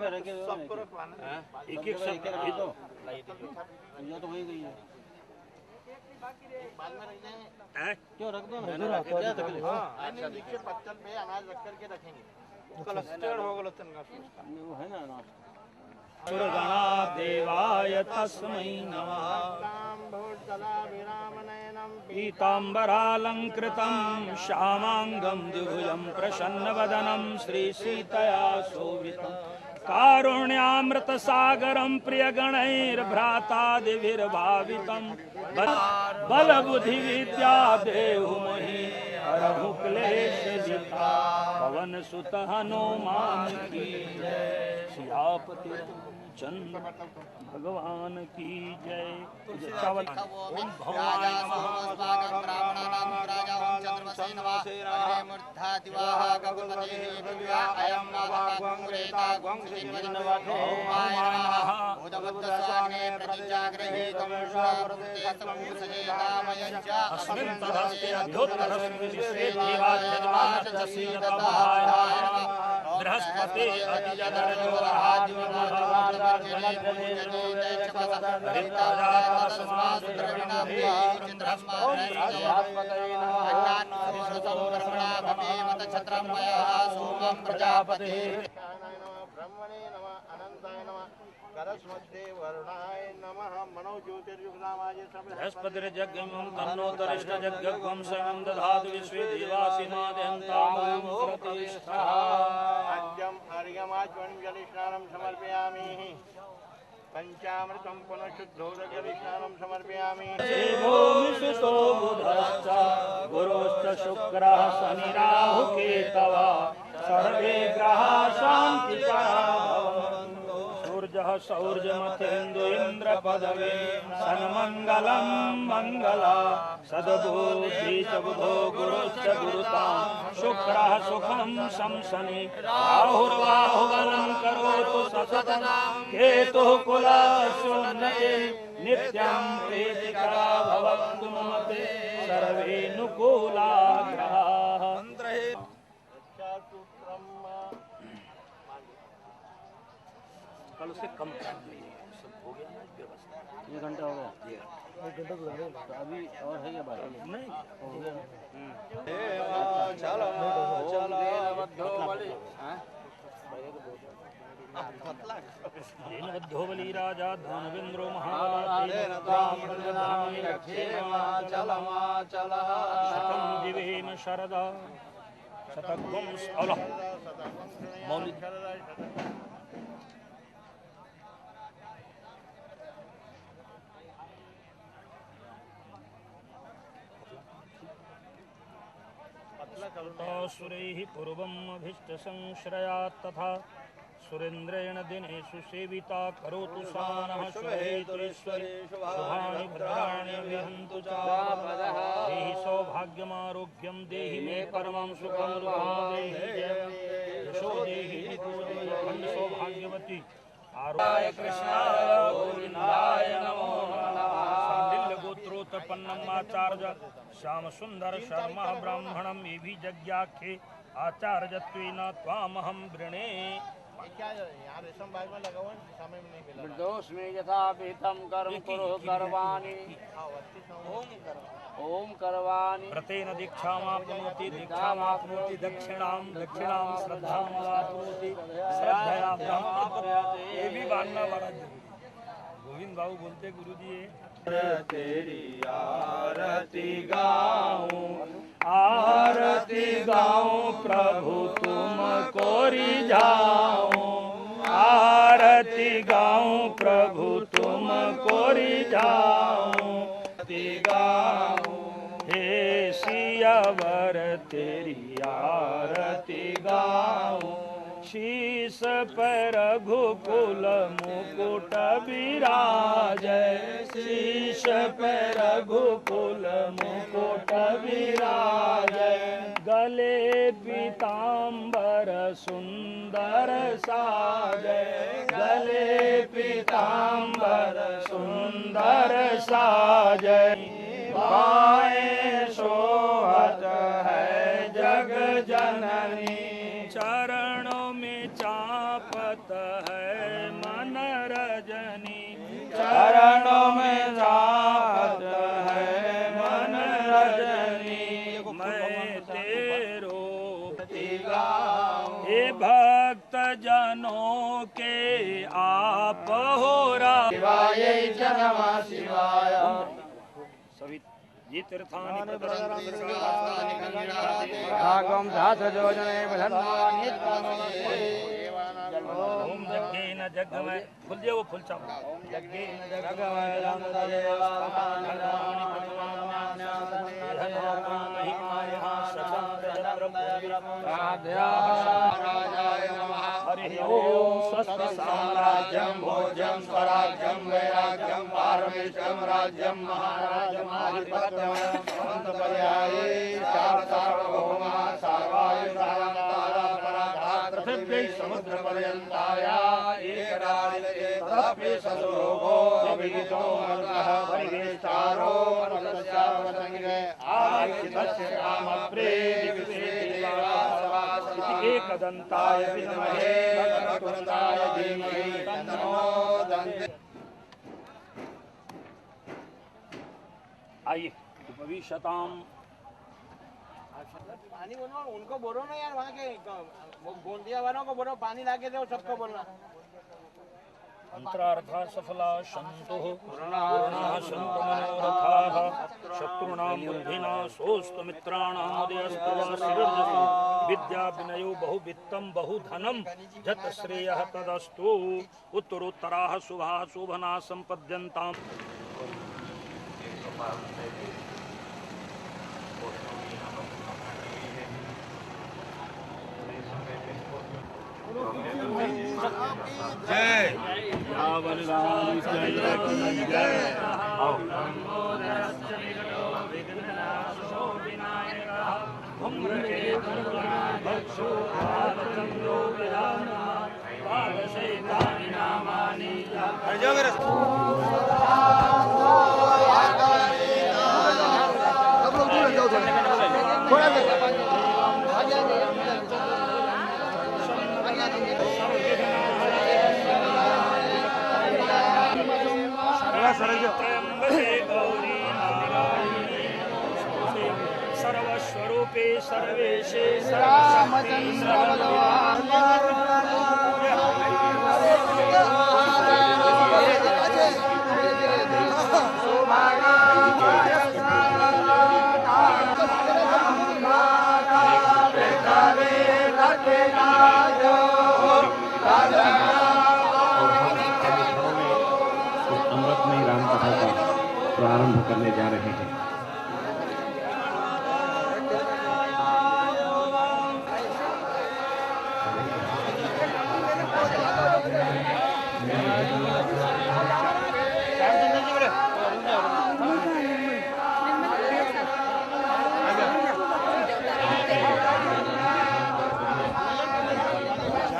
सबको रखवाना एक एक सब तो ये तो वही गई है बाद में रख देंगे क्यों रख दो ना क्या तकलीफ हां नीचे पत्तल पे अनाज रख करके रखेंगे क्लस्टर हो गलतन का वो है ना अनाज सुरगणा देवाय तस्मै नमः पीताम्बरालंकृतं श्यामांगं द्विभुजं प्रसन्नवदनं श्रीसीतया शोभितं कारुण्यामृत सागरं प्रियगणैर्भ्रातादिभिर्भावितं बल बुद्धि विद्या देहुमहि हरहु क्लेशजिता पवन सुत हनुमान की जय सियापति चंद्र भगवान की जय। ओम भगवान बृहस्पति प्रजापति ब्रह्मणे नमः अनंताय नमः करस्मद्दे वरुणाय नमः मनो ज्योतिर्युक्तामाय बृहस्पतिर्यज्ञं तन्नोतरिष्ठ यज्ञं स्वयं दधातु विश्वे देवासिनाद्यन्तामं प्रतिष्ठा अद्यं अर्घ्यमाचमनं जलस्नानं समर्पयामि पंचामृतं पुनः शुद्धोदकजलस्नानं समर्पयामि देवोऽमिषतो बुधश्च गुरुश्च शुक्रः शनिराहु केतवः सर्वे ग्रहाः शान्तिकराः भवन्तु सूर्यः सौर्यमथेन्दु इन्द्र पदवे सन्मङ्गलं मङ्गला सद्बुद्धि च बुधो गुरुश्च गुरुतां शुक्रः सुखं शंसनि राहुर्बाहुबलं करोतु सततं केतुः कुलशोन्नते नित्यं प्रीतिकरा भवन्तु मम ते सर्वेऽनुकूला ग्रहाः। कल से कम सब हो गया ना व्यवस्था 1 घंटा हो गया 1 घंटा तो अभी और है क्या बात नहीं हो गया चलो चलो बद्धो बलि राजा धनवेन्द्रो महाबली जीवेन शरदा शतगुं मौलिक सुरैः पूर्वम् अभीष्टसंश्रयात् तथा सुरेन्द्रेण दिनेषु सेविता करोतु सानः शुभेश्वरी शुभानि भद्राणि विहन्तु च देहि सौभाग्यमारोग्यं देहि मे परमं सुखं देहि यशो देहि अखण्ड सौभाग्यवती आरोग्य कृष्णाय गोविन्दाय नमो नमः गोत्रोत्पन्नम् आचार्य श्याम सुंदर शर्मा ब्राह्मणम् एवि जज्ञाख्ये आचार्यत्वेन त्वामहं वृणे। क्या यहाँ रेशम बाग में लगा हुआ है समय में नहीं मिला दोष में यथा पीतम कर्म कुरु करवाणि ओम करवाणि व्रतेन दीक्षामाप्नोति दीक्षामाप्नोति दक्षिणां दक्षिणां श्रद्धामाप्नोति श्रद्धया ब्रह्माप्नोति। ये भी मानना बड़ा जरूरी। गोविंद बाबू बोलते गुरुजी तेरी आरती गाऊं प्रभु तुम कोरी जाऊं आरती गाऊं प्रभु तुम कोरी जाऊं आरती गाऊं हे सियावर तेरी आरती गाऊं शीस पर रघुकुल मुकुट विराजै शीश पर रघुकुल मुकुट विराजै गले पीताम्बर सुंदर साजै गले पीताम्बर सुंदर साजै बाएं सोहत है जग जननी चरणों में चाप भक्त है मन रजनी, चरणों में जात है मन रजनी, मैं तेरो हे भक्त जनों के आप हो राम। शिवाय नमः शिवाय। सभी ये तीर्थानि भागम सहस्रयोजने बधन्वानि ओम यज्ञेन यज्ञ में फूल जे वो फूल चाव यज्ञेन यज्ञ हरि ओम स्वस्ति साम्राज्यं भोज्यं स्वराज्यं वैराग्यं पारमेष्ठिं राज्यं महाराजम् आधिपत्यं संतपर्याये सार्वभौमा सर्वायुधां पृथिव्यै समुद्रपर्यन्ताया एकराजिते तदपि सदोगो अभिहितो मर्गः परिवेष्टारो पर्वतस्यावसंगे आर्चितस्य कामप्रे एकदन्ताय विद्महे वक्रतुण्डाय धीमहि तन्नो दन्ति। आइए उपविशताम। पानी बोलो, उनको बोलो ना यार, वहाँ के गोंदिया वालों को बोलो पानी लाके दो, सबको बोलना। मंत्रार्था सफला सन्तु पूर्णाः सन्तु मनोरथाः शत्रूणां बुद्धिनाशोऽस्तु मित्राणामुदयस्तु वासिरर्जसु विद्या विनयो बहुवित्तं बहुधनं जत श्रेयः तदस्तु उत्तरोत्तराः शुभाः शोभनाः सम्पद्यन्ताम्। जय रावण राम जय। सर्वस्वरूपे सर्वेशे अमृतमयी राम कथा का प्रारंभ करने जा रहे हैं।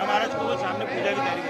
महाराज को सामने पूजा की तैयारी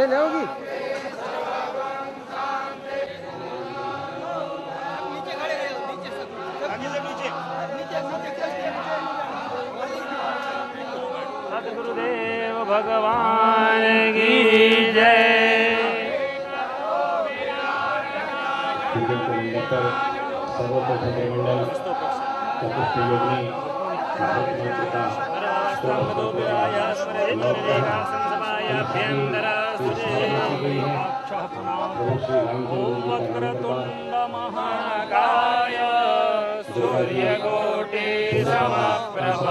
ले होगी। सद्गुरुदेव भगवान की जय। सर्वोत्तम मंडल चतुर्थ योगिनी वक्रतुंड महाकाय सूर्यकोटि समप्रभ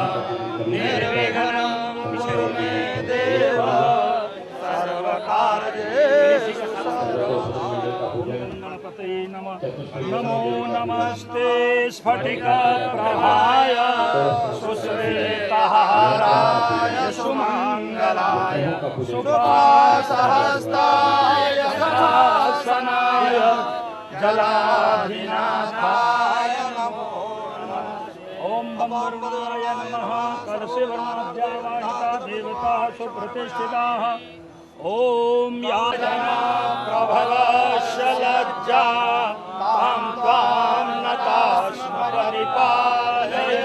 निर्विघ्नं कुरु मे देव सर्वकार्येषु गणपते नमः। नमो नमस्ते स्फटिकप्रभाय सुश्वेतहाराय सुमङ्गलाय सुखसहस्ताय सनाय जलाधिनाथाय नमो नमः। ओम बम्बरुणाय नमः। कलशे वर्णाद्यावाहिता देवता सुप्रतिष्ठिता। ओम याजना प्रभवशलज्जा तां त्वां नतास्म परिपालये।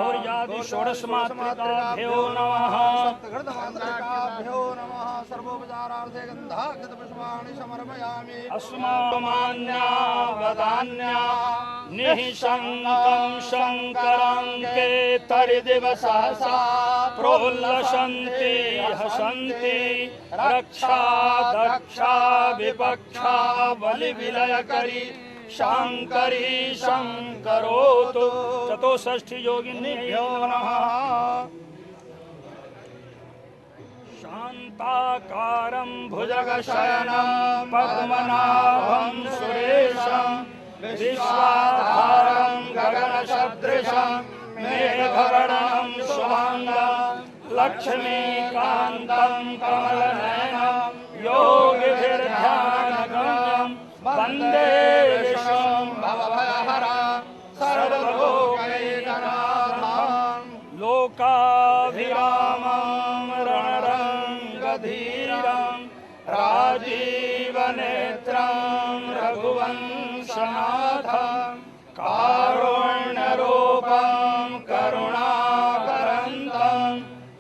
और यादि षोडशमात्राभ्यो नमः। सप्तघृतमान्त्रिकाभ्यो नमः। सर्वोपचारार्थे गन्धाक्षतपुष्पाणि समर्पयामि। अस्माकमान्या वदान्या निःशङ्कं शङ्करं केतरिदिवसा प्रोल्लसन्ति हसन्ति रक्षा दक्षा विपक्षा बलिविलयकरी शङ्करी शङ्करोतु। चतुष्षष्ठी योगिन्यो नमः। शान्ताकारं भुजगशयनं पद्मनाभं सुरेशं विश्वाधारं गगनसदृशं मेघवर्णं शुभाङ्गं लक्ष्मीकान्तं कमलनयनं योगिभिर्ध्यानगम्यं वन्दे विष्णुं भवभयहरं सर्वलोकैकनाथं। लोकाभिरामं रणरङ्गधीरं राजीवनेत्रं रघुवंशनाथं कारुण्यरूपं करुणाकरन्तं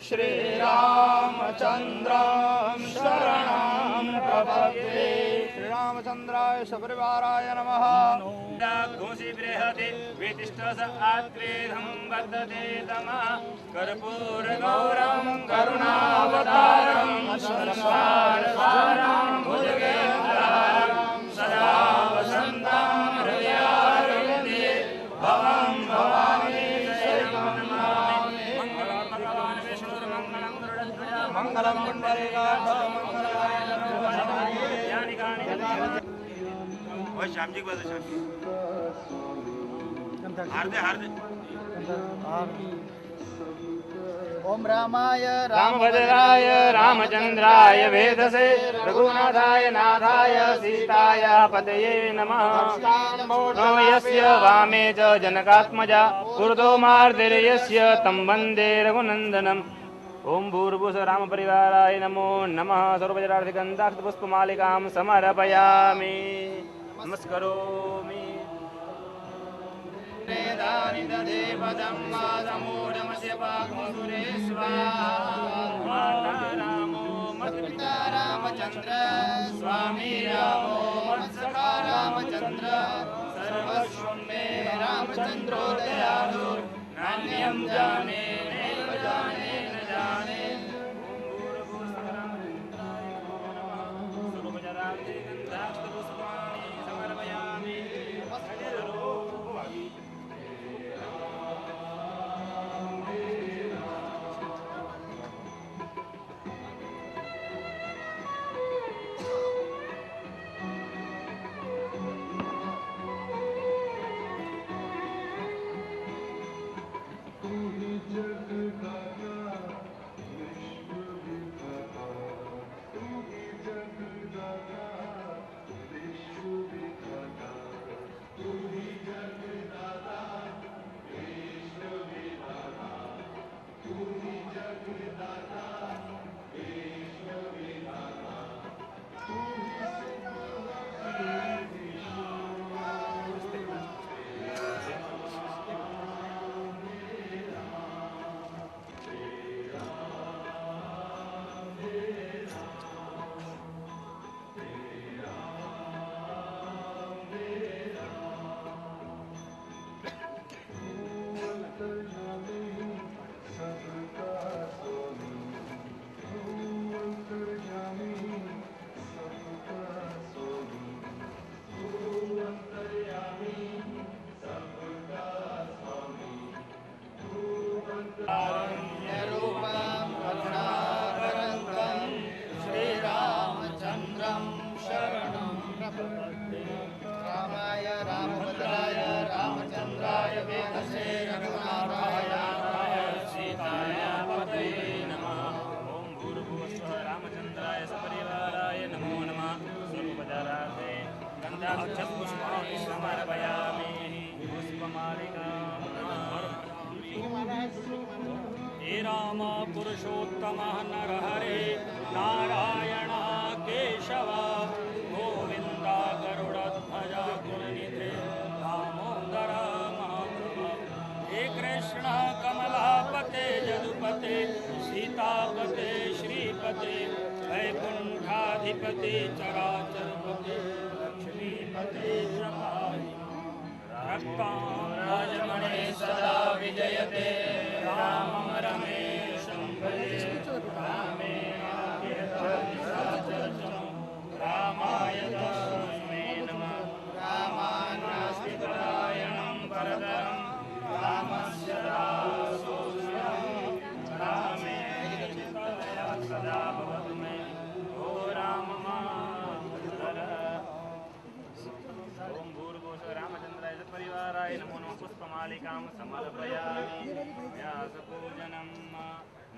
श्रीरामचन्द्रं शरणं प्रपद्ये। श्रीरामचन्द्राय सपरिवाराय नमः। घोषि बृहति वितिष्ठस आत्वेदं वर्धते तमः। कर्पूरगौरं करुणावतारं संसारसारं भुजगेन्द्रहारं सदा वसन्तं हृदयारविन्दे भवं भवानी शरणं नमामि। मङ्गलं भगवान् विष्णुर्मङ्गलं गरुडध्वजा मङ्गलं पुण्डरीकाक्षं मङ्गलाय नमः। यानि कानि और श्याम जी को बता श्याम जी हार दे ओम रामाय रामभद्राय रामचन्द्राय वेदसे रघुनाथाय नाथाय सीताय पतये नमः। नो यस्य वामे च जनकात्मजा ऊर्ध्वो मार्धिर्यस्य तं वन्दे रघुनन्दनम्। ओम भूर्भुवः राम परिवाराय नमो नमः। सर्वजरार्थिगन्धाक्षतपुष्पमालिकां समर्पयामि नमस्करोमि। वेदानि दधे पदं मादमूढमस्य पाकमसुरेश्वरा रामो मत्पिता रामचन्द्र स्वामी रामो मत्सखा रामचन्द्र सर्वस्वं मे रामचन्द्रो दयालु नान्यं जाने नैव जाने न जाने। समर्पयामि राम पुरुषोत्तमः नरहरे नारायण केशव गोविन्द गरुडध्वज गुणनिधे दामोदर महाप्रभु हे कृष्ण कमलापते यदुपते सीतापते श्रीपते वैकुण्ठाधिपते चराचरपते लक्ष्मीपते च पाहि रक्तां राजमणे सदा विजयते रामं रमेशं भजे रामेण रामाय तस्मै नमः रामानास्ति परायणं वरदं रामस्य दासोऽस्मि रामे सदा भवतु मे ओ राम ओम भूर्भुवः रामचन्द्राय परिवाराय नमो नमः पुष्पमालिकां समर्पयामि व्यासपूजनं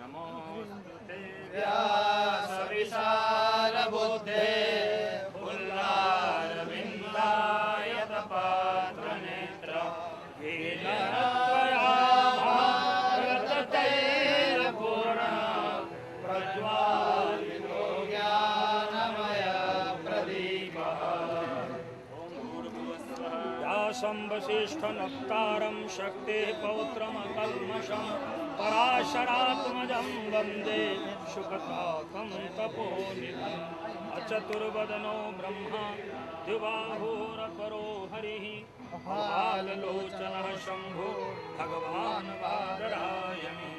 नमोऽस्तुते व्यासविशालबुद्धे पुल्लारविन्दायतपात्रनेत्र हीनत्वया भारततैरपूर्ण प्रज्वालितो ज्ञानमय प्रदीपः व्यासं वसिष्ठनप्तारं शक्तेः पौत्रमकल्मषं पराशरात्मजं वन्दे शुकतातं तपोनिधिम् अचतुर्वदनो ब्रह्मा द्विबाहुरपरो हरिः बाललोचनः शम्भो भगवान् वादरायणी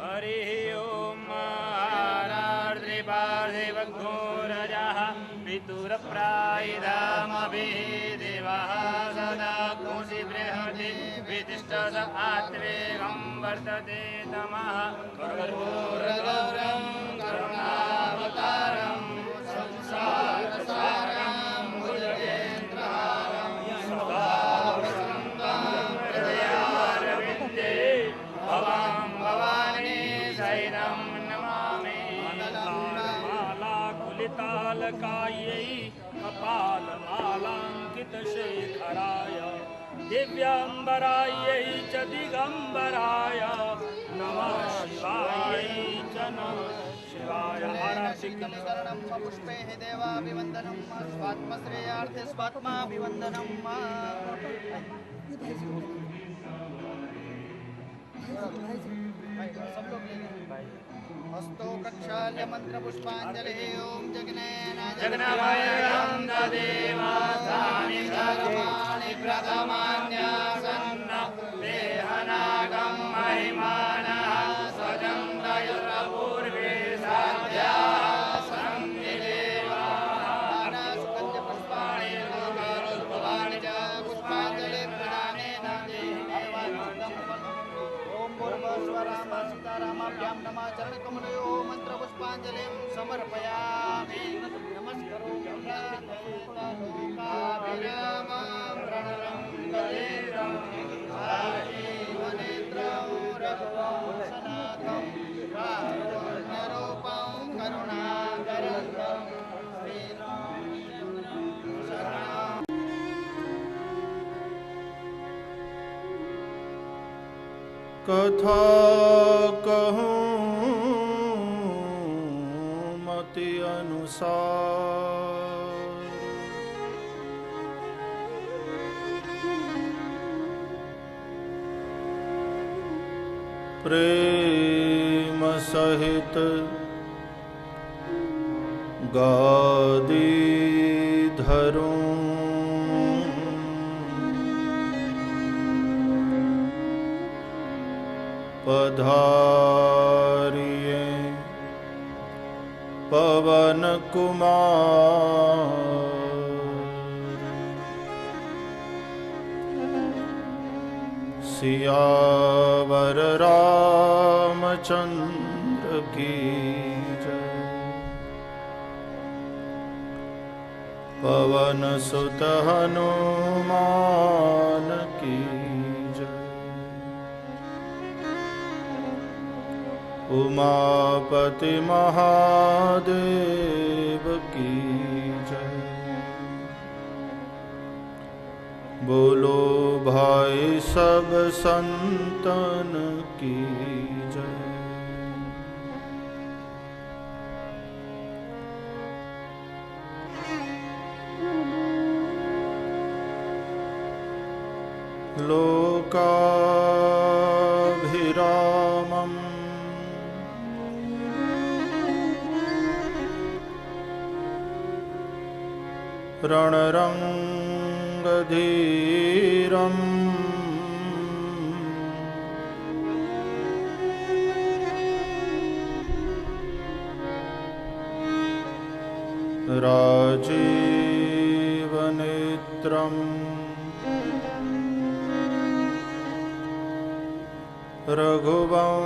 हरिः ओम आरार्द्रिपार्थिवघोरजः पितुरप्रायिधामभिः देवः सदा कुंसि बृहति वितिष्ठस आत्वेगं वर्तते तमः कर्पूरगौरं करुणावतारं संसारसारं भुजगेन्द्रहारं सदा वसन्तं हृदयारविन्दे भवां भवानी सहितं नमामि मालाकुलितालकायै कपालमालाङ्कितशेखराय दिव्याम्बरायै च दिगम्बराय नमः शिवायै च नमः शिवाय शरणं पुष्पे देवाभिवन्दनं स्वात्मश्रेयार्थे स्वात्माभिवन्दनं सब लोग ले लें हस्तो प्रक्षाल्य मंत्र पुष्पांजलि ओम जगन्नाथायं देवासानि धर्माणि प्रथमान्यासन्न देहनागं महिमानः स्वजं दयुरपूर्वे साध्याः सन्निदेवाः सुगन्ध पुष्पाणि लोकारोद्भवानि च पुष्पाञ्जलि प्रदानेन ओम भूर्भुवस्वराम सीतारामाभ्यां नमः चरणकमलयो मंत्र पुष्पांजलिं समर्पयामि नमस्करोमि लोकाभिरामं प्रणरं कलेरं आजीवनेत्रं रघुवंशनाथं कारुण्यरूपं करुणाकरं श्रीराम कथा कहूँ मति अनुसार प्रेम सहित गादी धरूं पधारिये पवन कुमार सियावर रामचंद्र की जय। पवन सुत हनुमान की उमापति महादेव की जय। बोलो भाई सब संतन की जय। लोकाभिरामम् रणरङ्गधीरम् राजीवनेत्रम् रघुवंशनाथम्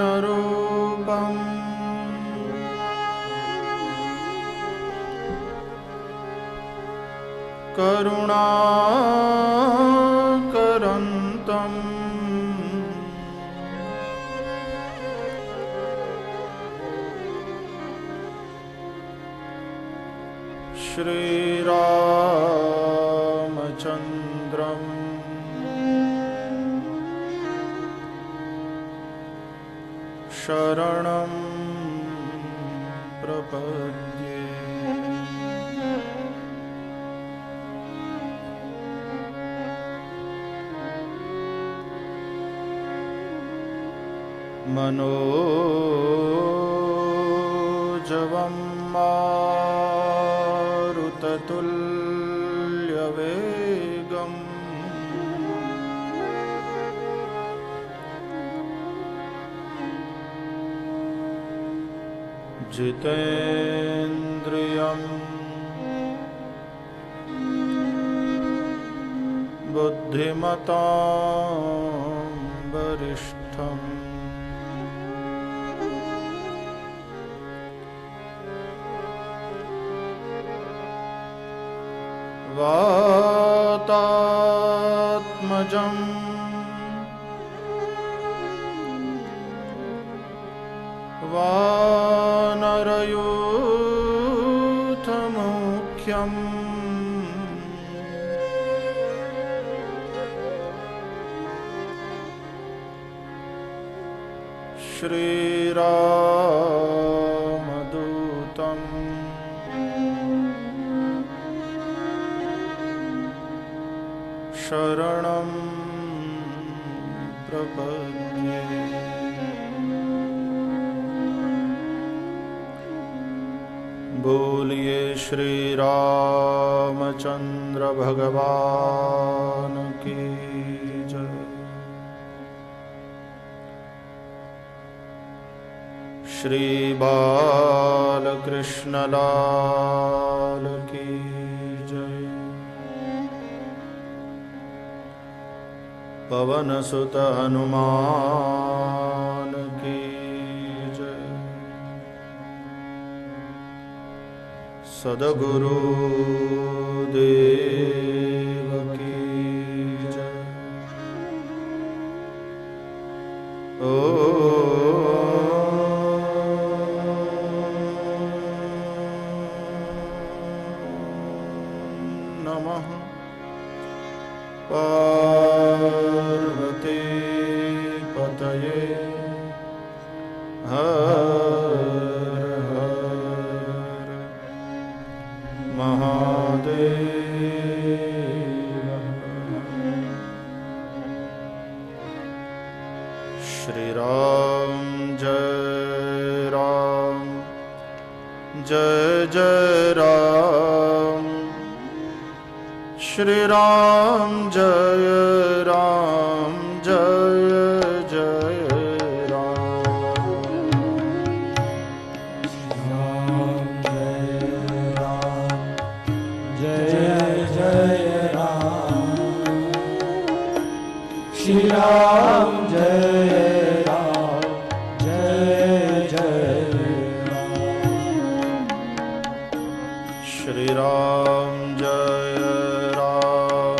कारुण्यरूपम् करुणाकरन्तम् श्रीरामचन्द्रम् शरणं प्रपद्ये। मनोजवं मारुततुल्यवेगम् जितेन्द्रियं बुद्धिमतां वरिष्ठम् वातात्मजम् वानरयूथमुख्यम् श्रीरामदूतम् शरणं प्रपद्ये। बोलिए श्री रामचंद्र भगवान की जय। श्री बालकृष्ण लाल की जय। पवन सुत हनुमान की जय। सद्गुरु देव की जय। ओ नमः पार्वती पतये हर हर महादेव। श्री राम जय राम जय जय राम। श्री राम जय राम जय जय राम। राम जय राम जय जय राम। श्री राम जय राम जय जय राम। श्री राम जय राम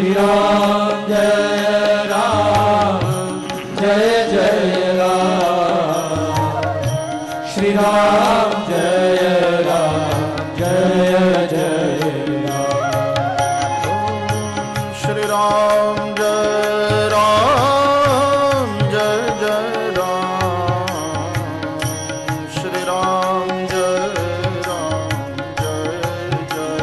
श्री राम जय राम जय जय राम श्री राम जय राम जय जय राम श्री राम जय राम जय जय राम श्री राम जय राम जय जय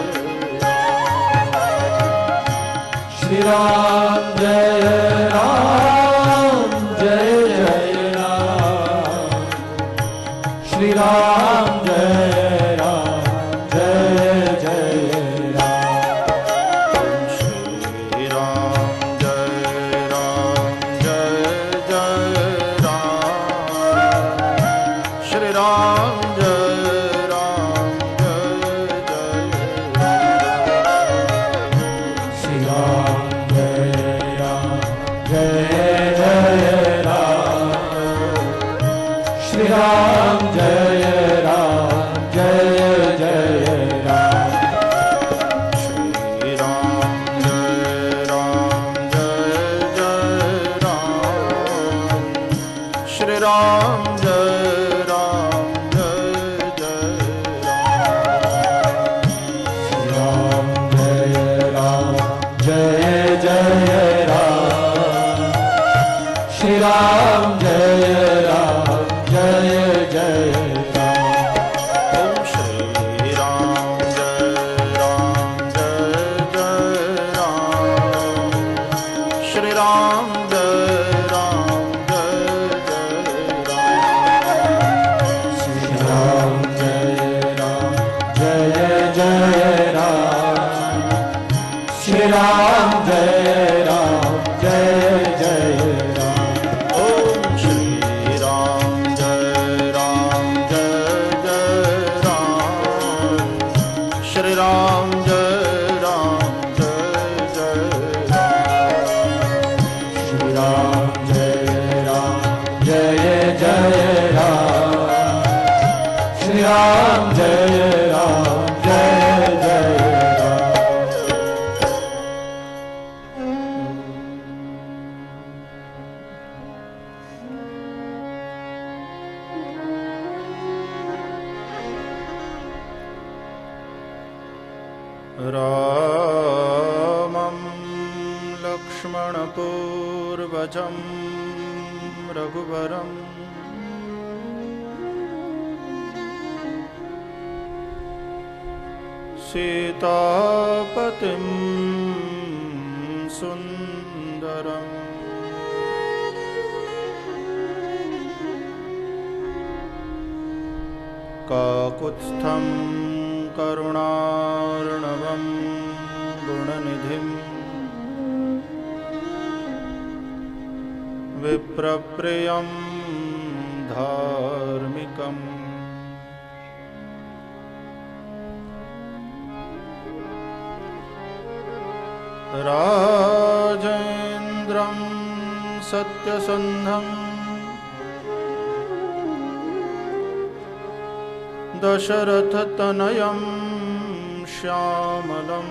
श्री राम जय राम जय जय राम श्री राम जय राम जय जय राम श्री राम जय राम जय जय राम श्री राम जय राम जय जय श्री राम जय राम जय जय राम श्री राम जय राम जय जय राम श्री राम जय राम जय जय राम श्री राम जय राम जय जय राम जय राम जय जय राम श्री राम जय राम जय जय राम ओम श्री राम जय राम जय जय राम श्री राम जय राम जय जय राम श्री राम जय राम जय जय राम श्री राम जय राम जय जय राम ओम श्री राम जय राम जय जय राम श्री राम जय राम जय जय राम श्री राम जय राम जय जय राम श्री राम जय राम जय जय राम रामं लक्ष्मणपूर्वजं रघुवरं सीतापतिं सुन्दरम् काकुत्स्थं करुणार्णवं गुणनिधिं विप्रप्रियं धार्मिकम् राजेन्द्रं सत्यसन्धं दशरथतनयं श्यामलं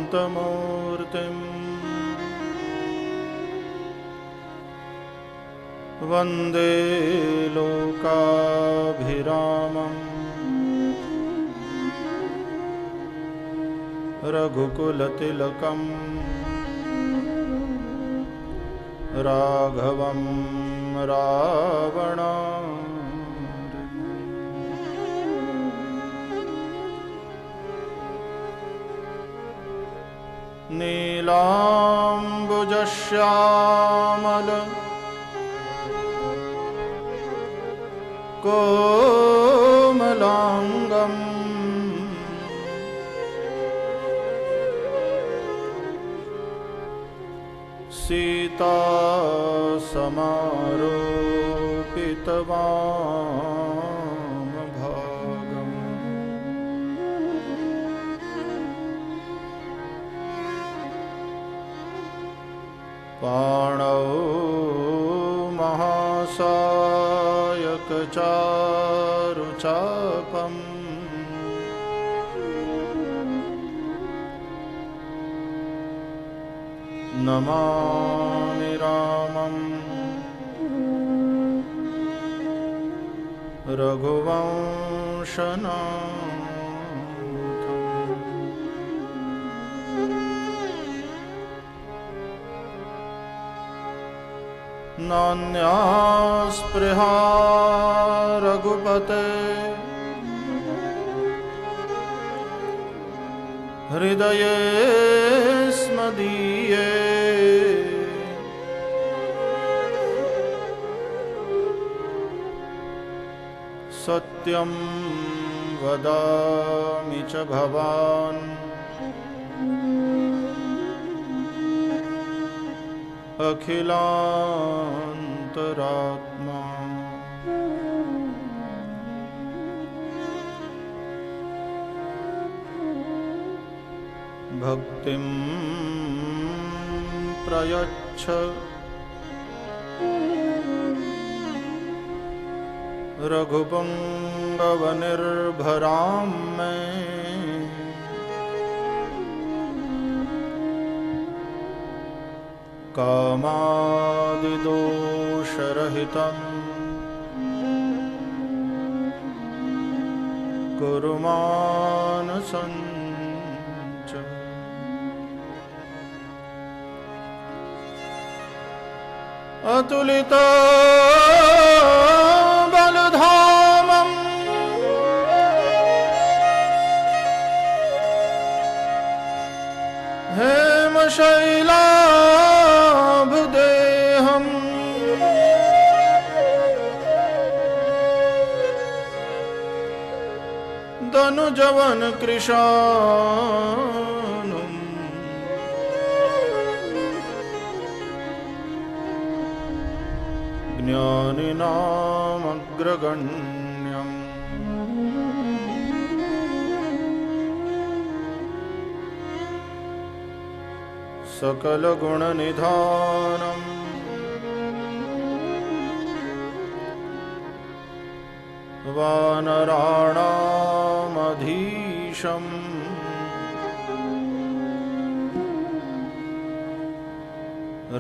शान्तमूर्तिं वन्दे लोकाभिरामम् रघुकुलतिलकम् राघवं रावणार्य नीलाम्बुजश्यामल कोमलाङ्गम् सीता समारोपितवामभागम् पाणौ महासायकचारुचापम् नमामि रामं रघुवंशनाथम्। नान्या स्पृहा रघुपते हृदये स्मदीये। सत्यं वदामि च भवान् अखिलान्तरात्मा। भक्तिं प्रयच्छ रघुपुङ्गवनिर्भरां मे। कामादिदोषरहितं कुरु मानसं च। अतुलिता बलधामम् हेमशैलाभदेहम् दनुजवनकृशानुम् ज्ञानिनामग्रगण्यम्। सकलगुणनिधानम् वानराणामधीशम्।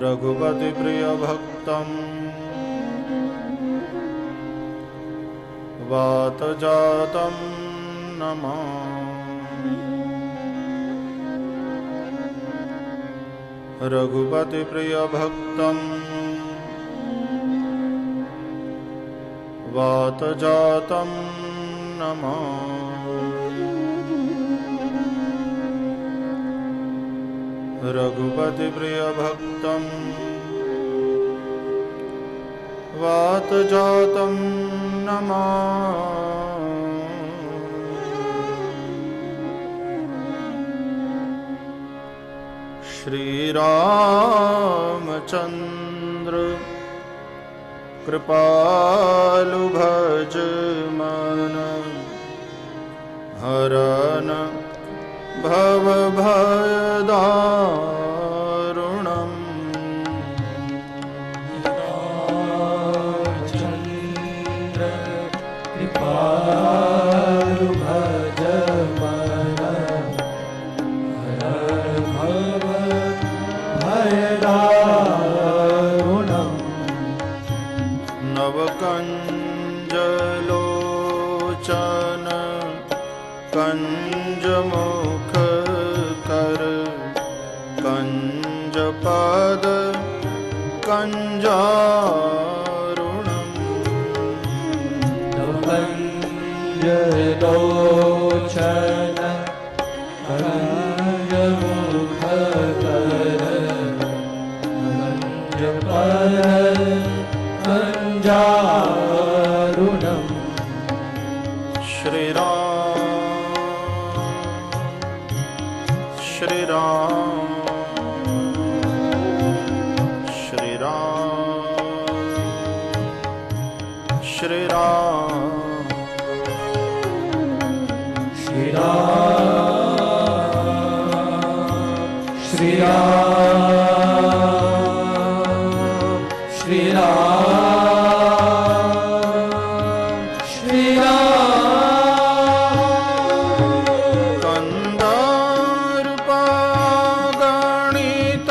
रघुपतिप्रियभक्तम् वातजातं नमामि। रघुपतिप्रियभक्तम् वातजातं नमामि। रघुपतिप्रियभक्तम् वातजातं नमामि। श्रीरामचन्द्र कृपालु भज मन हरन भव भयदारुणम्। रामचन्द्र कृपालु भज मन हरन भव भयदारुणम्। नवकञ्जलोचन कञ्जमुखकर कञ्जपद कञ्जारुणम्। नवकञ्जलोचन कञ्जमुखकर कञ्जपद कञ्जारुणम्। Shriram Shriram Shriram Shriram Shriram Shriram Shriram. Kandhar पागणित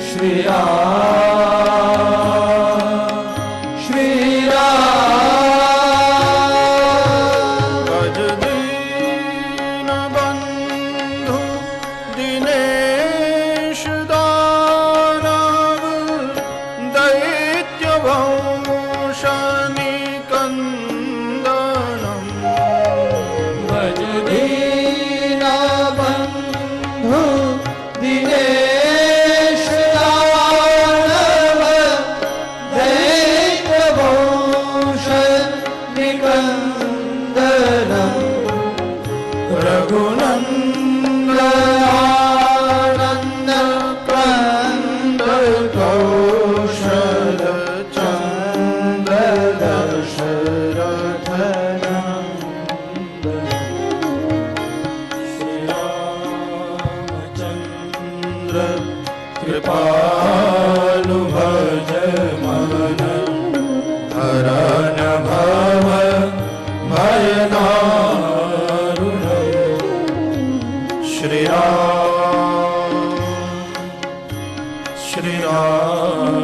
Shri Ram, Shri Ram. भज दीन बंधु दिनेश दानव दैत्य वंश निकंदनम भज दीना बंधु दिनेश दानव दैत्य वंश निकंदनम रघुनंदन आनंद कंद कौशल चंद्र दशरथ चंद्र कृपालु भज मन हरन भव भय दारुण Shri Ram Shri Ram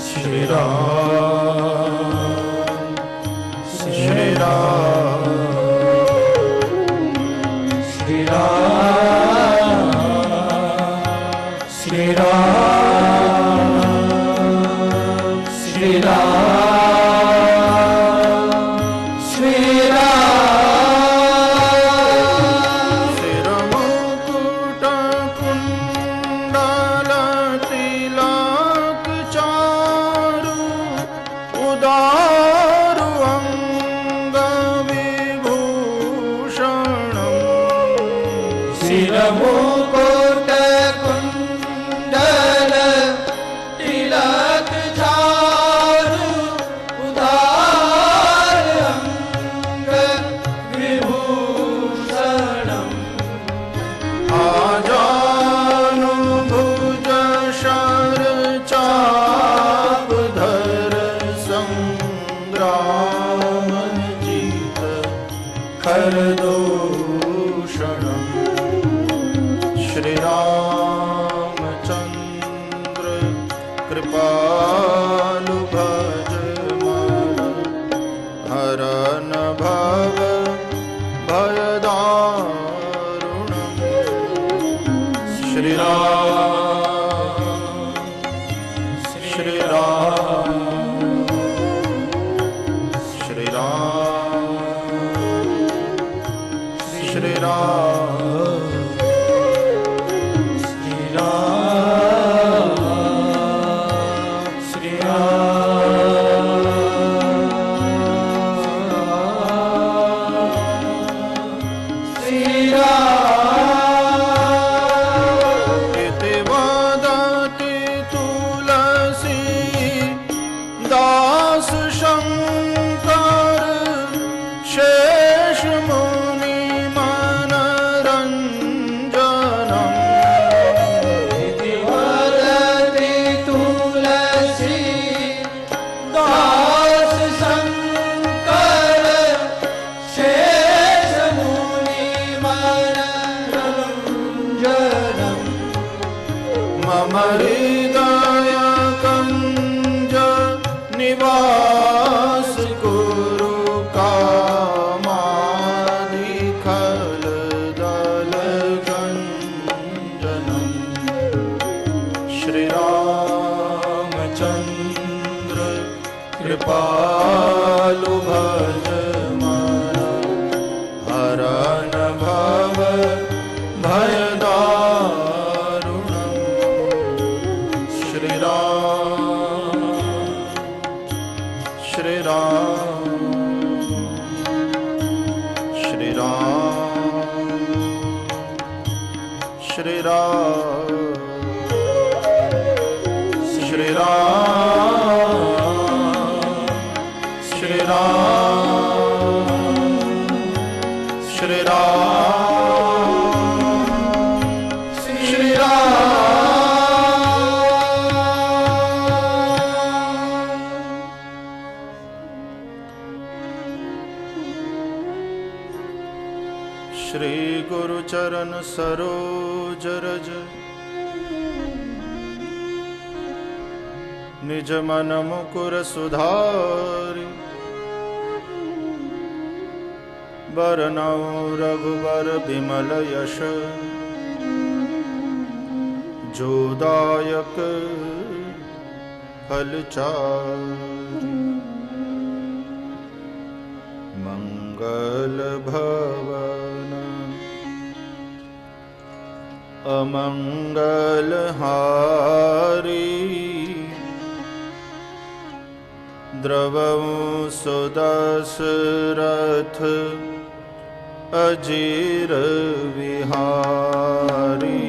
Shri Ram Shri Ram Shri Ram, Shri Ram, Shri Ram, Shri Ram. शिरमुकुट कुंडल तिलक चारु उदारु अंग विभूषणम् शिरमुकुट कुंडल तिलक चारु उदार अंग विभूषणम् आजानु भुज शर चाप धर संग्राम जीत खर दूषणम् श्री रामचंद्र कृपालु भज मन हरन भव भय दारुणम् Shri Ram Shri Ram Shri Ram Shri Ram Shri Ram, Shri Ram. इति वदति तुलसी दास शंकर शेष मुनि मनरंजनम् इति वदति तुलसी दास शंकर शेष मुनि मनरंजनम् मम हृदय कंज निवास कुरु कामाधिखल दल गंजनम् श्री रामचंद्र कृपालु भज मन हरन भव भय दारुणम् श्री राम श्री राम श्री राम श्री राम श्री राम श्री राम श्री राम श्री राम श्री गुरु चरण सरोज रज निज मन मुकुर सुधारि बरनउँ रघुबर बिमल यश जोदायक फलचारि मंगल भवन अमंगल हारी द्रवं सुदशरथ अजीर विहारी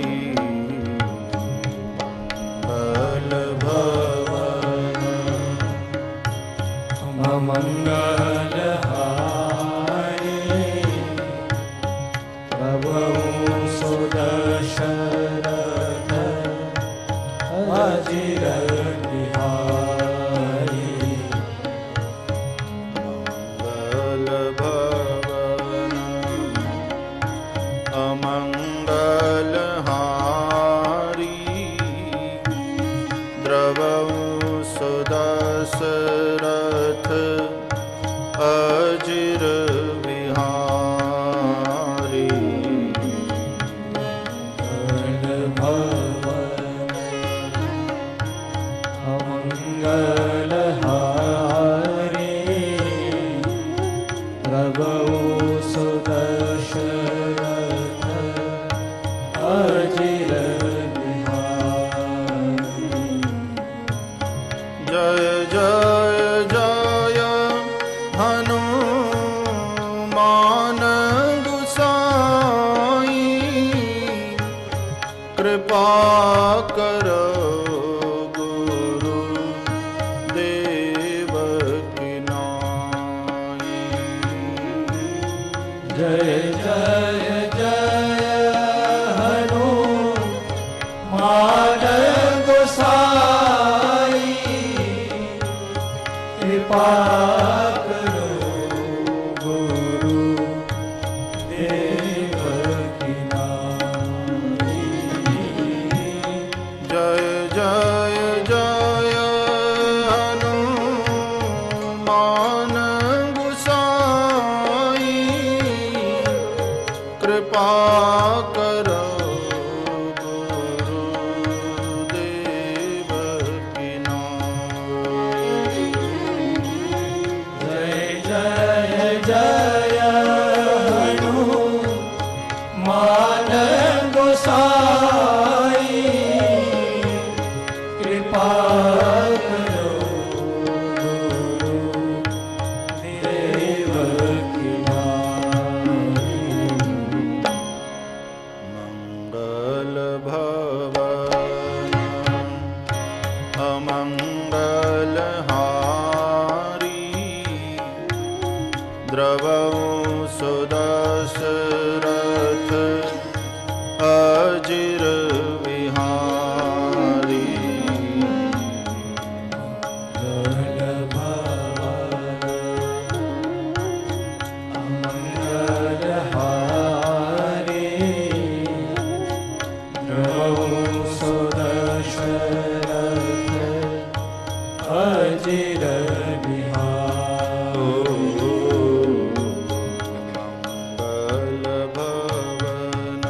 मंगल भवन अमंगल हारी द्रवं सुदशरथ अजीर सुदशरथ अजिर विहारी अमंगल हारी प्रभु सुदशरथ अजिर जय जय जय हनुमान गुसाई कृपा करो गुरु देव की नाई जय जय जय हनुमान गोसाई कृपा करो गुरु देव की नाई जय जय जय हनुमान गुसाई कृपा करो गुरु देव की नाई जय जय जय हनुमान गोसाई कृपा करो गुरु देव की नाई मंगल भवन अमंगल हारी द्रवं सुदशरथ अजिर विहारी मंगल भवन अमंगल हारी द्रवं सुदशरथ अजिर विहारी मंगल भवन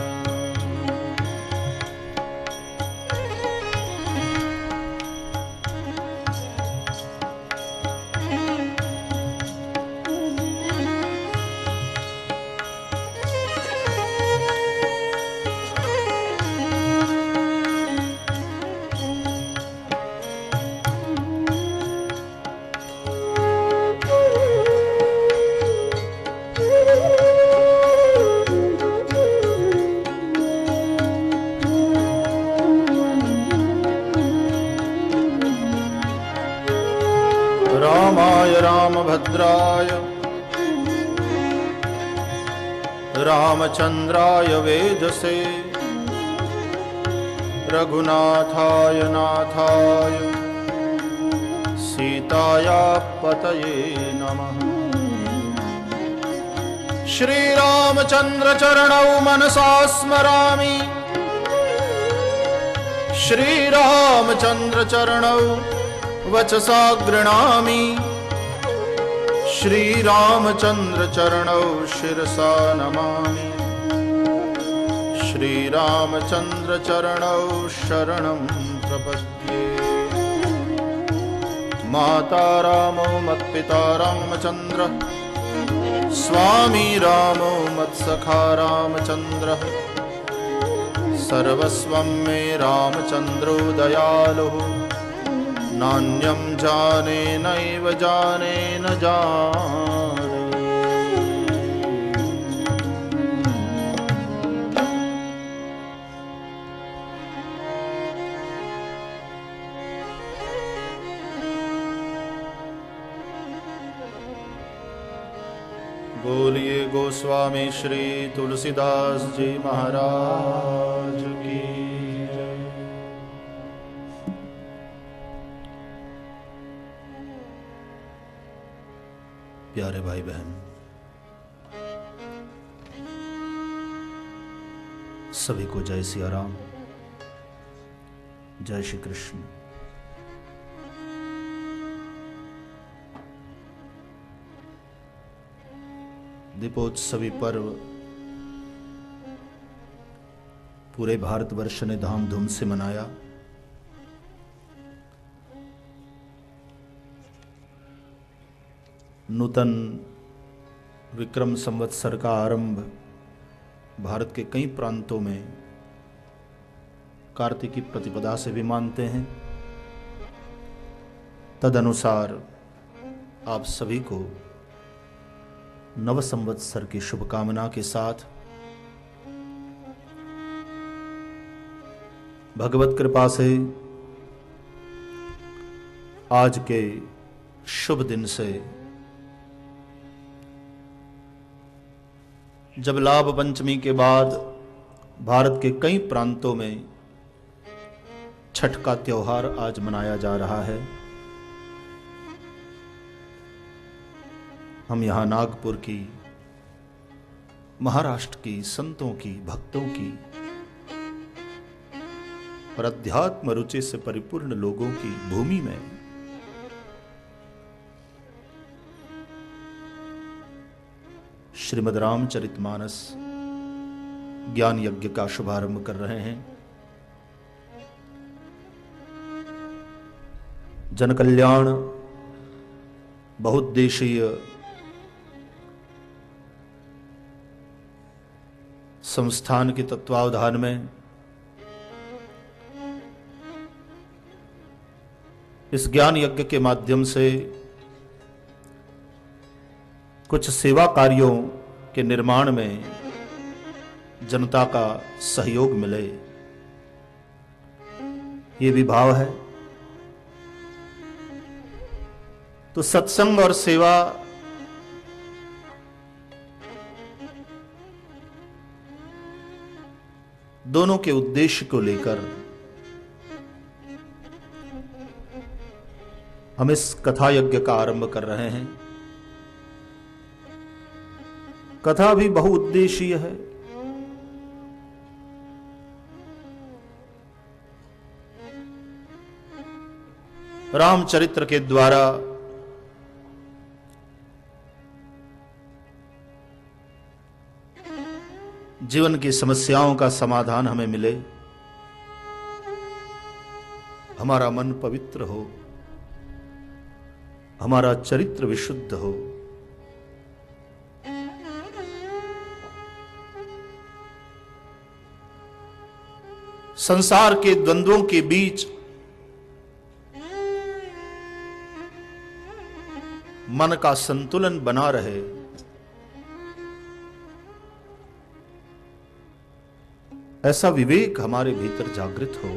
रामाय रामभद्राय रामचंद्राय वेधसे रघुनाथाय नाथाय सीताया पतये नमः श्रीरामचंद्र चरणौ मनसा स्मरामि श्रीरामचंद्र चरणौ वचसा गृह्णामि श्रीरामचंद्र चरणौ शिरसा नमामि श्रीरामचंद्र चरणौ शरणं प्रपद्ये। माता रामो मत्पिता रामचंद्र स्वामी रामो मत्सखा रामचंद्र सर्वस्वं मे रामचंद्रो दयालुः नान्यं जाने नैव जाने न जाने। बोलिए गोस्वामी श्री तुलसीदास जी महाराज की जय। प्यारे भाई बहन, सभी को जय सिया राम, जय श्री कृष्ण। दीपोत्सवी पर्व पूरे भारतवर्ष ने धामधूम से मनाया। नूतन विक्रम संवत्सर का आरंभ भारत के कई प्रांतों में कार्तिकी प्रतिपदा से भी मानते हैं। तदनुसार आप सभी को नव संवत्सर की शुभकामना के साथ भगवत कृपा से आज के शुभ दिन से जब लाभ पंचमी के बाद भारत के कई प्रांतों में छठ का त्योहार आज मनाया जा रहा है, हम यहाँ नागपुर की, महाराष्ट्र की संतों की, भक्तों की और अध्यात्म रुचि से परिपूर्ण लोगों की भूमि में श्रीमद् रामचरितमानस ज्ञान यज्ञ का शुभारंभ कर रहे हैं। जन कल्याण बहुउद्देशीय संस्थान के तत्वावधान में इस ज्ञान यज्ञ के माध्यम से कुछ सेवा कार्यों के निर्माण में जनता का सहयोग मिले, ये भी भाव है। तो सत्संग और सेवा दोनों के उद्देश्य को लेकर हम इस कथा यज्ञ का आरंभ कर रहे हैं। कथा भी बहुउद्देशीय है। रामचरित्र के द्वारा जीवन की समस्याओं का समाधान हमें मिले, हमारा मन पवित्र हो, हमारा चरित्र विशुद्ध हो, संसार के द्वंद्वों के बीच मन का संतुलन बना रहे, ऐसा विवेक हमारे भीतर जागृत हो।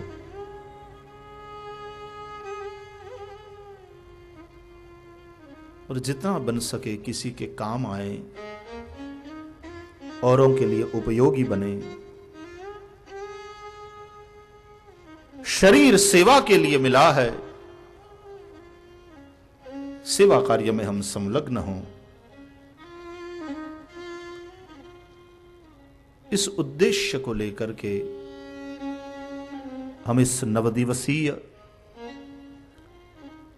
और जितना बन सके किसी के काम आए, औरों के लिए उपयोगी बने। शरीर सेवा के लिए मिला है, सेवा कार्य में हम संलग्न हों। इस उद्देश्य को लेकर के हम इस नवदिवसीय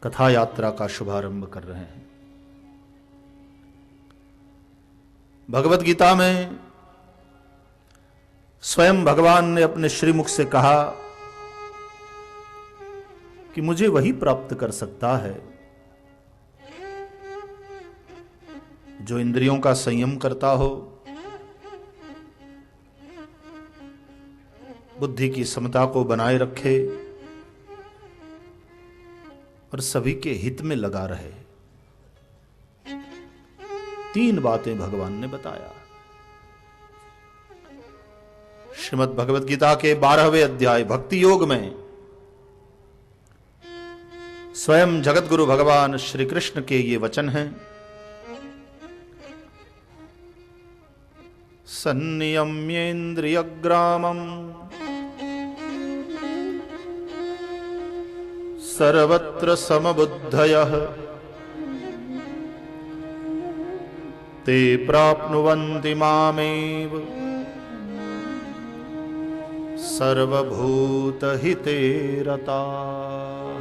कथा यात्रा का शुभारंभ कर रहे हैं। भगवत गीता में स्वयं भगवान ने अपने श्रीमुख से कहा कि मुझे वही प्राप्त कर सकता है जो इंद्रियों का संयम करता हो, बुद्धि की समता को बनाए रखे और सभी के हित में लगा रहे। 3 बातें भगवान ने बताया। श्रीमद् भगवत गीता के 12वें अध्याय भक्ति योग में स्वयं जगत गुरु भगवान श्री कृष्ण के ये वचन हैं। संनियम्येन्द्रियग्रामम् सर्वत्र समबुद्धयः ते प्राप्नुवन्ति मामेव सर्वभूतहिते रताः।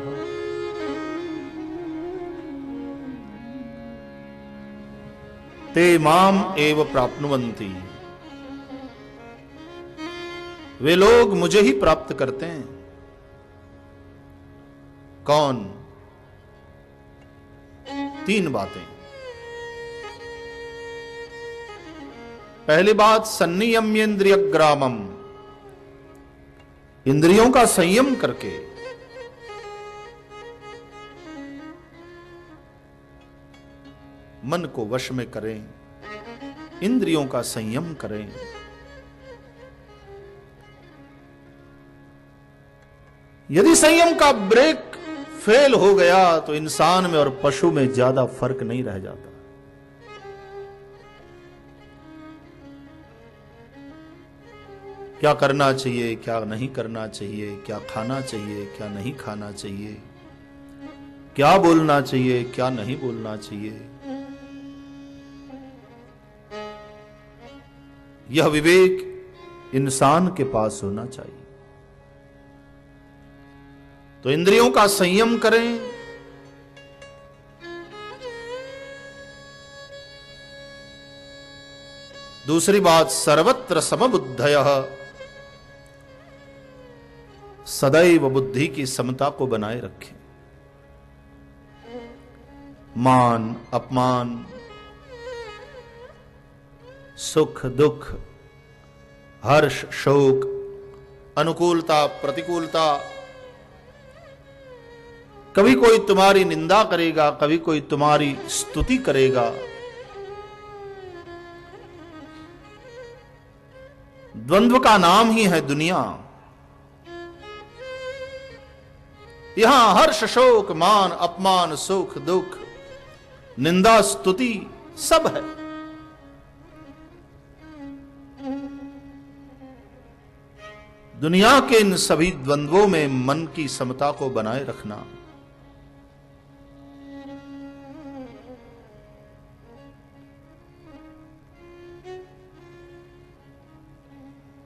ते माम एव प्राप्नुवन्ति, वे लोग मुझे ही प्राप्त करते हैं। कौन? 3 बातें। पहली बात, संनियम्येन्द्रियग्रामम्, इंद्रियों का संयम करके मन को वश में करें, इंद्रियों का संयम करें। यदि संयम का ब्रेक फेल हो गया तो इंसान में और पशु में ज्यादा फर्क नहीं रह जाता। क्या करना चाहिए, क्या नहीं करना चाहिए, क्या खाना चाहिए, क्या नहीं खाना चाहिए, क्या बोलना चाहिए, क्या नहीं बोलना चाहिए, यह विवेक इंसान के पास होना चाहिए। तो इंद्रियों का संयम करें, दूसरी बात, सर्वत्र समबुद्धयः, सदैव बुद्धि की समता को बनाए रखें। मान अपमान, सुख दुख, हर्ष शोक, अनुकूलता प्रतिकूलता, कभी कोई तुम्हारी निंदा करेगा, कभी कोई तुम्हारी स्तुति करेगा। द्वंद्व का नाम ही है दुनिया। यहां हर्ष शोक मान अपमान सुख दुख निंदा स्तुति सब है। दुनिया के इन सभी द्वंद्वों में मन की समता को बनाए रखना,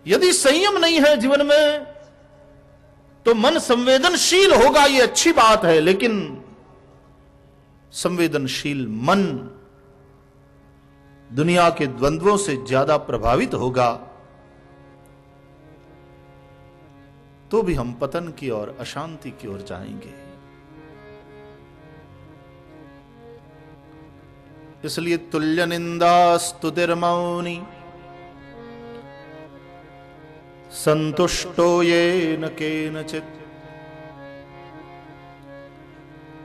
यदि संयम नहीं है जीवन में तो मन संवेदनशील होगा, यह अच्छी बात है, लेकिन संवेदनशील मन दुनिया के द्वंद्वों से ज्यादा प्रभावित होगा तो भी हम पतन की ओर अशांति की ओर जाएंगे। इसलिए तुल्य निंदा स्तुतिर्मौनी संतुष्टो येन केनचित्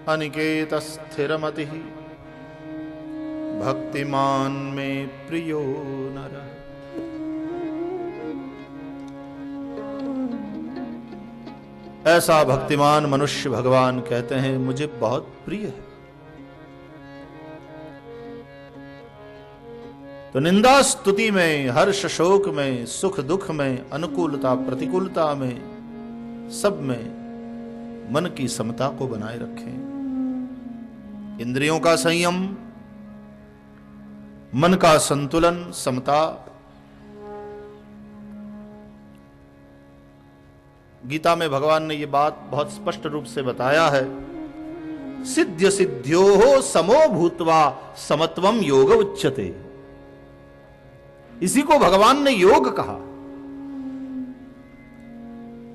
अनिकेत स्थिरमतिः भक्तिमान में प्रियो नरः। ऐसा भक्तिमान मनुष्य भगवान कहते हैं मुझे बहुत प्रिय है। तो निंदा स्तुति में, हर्ष शोक में, सुख दुख में, अनुकूलता प्रतिकूलता में, सब में मन की समता को बनाए रखें। इंद्रियों का संयम, मन का संतुलन समता, गीता में भगवान ने यह बात बहुत स्पष्ट रूप से बताया है, सिद्ध सिद्ध्यो समो भूत्वा समत्वम योग उच्यते। इसी को भगवान ने योग कहा।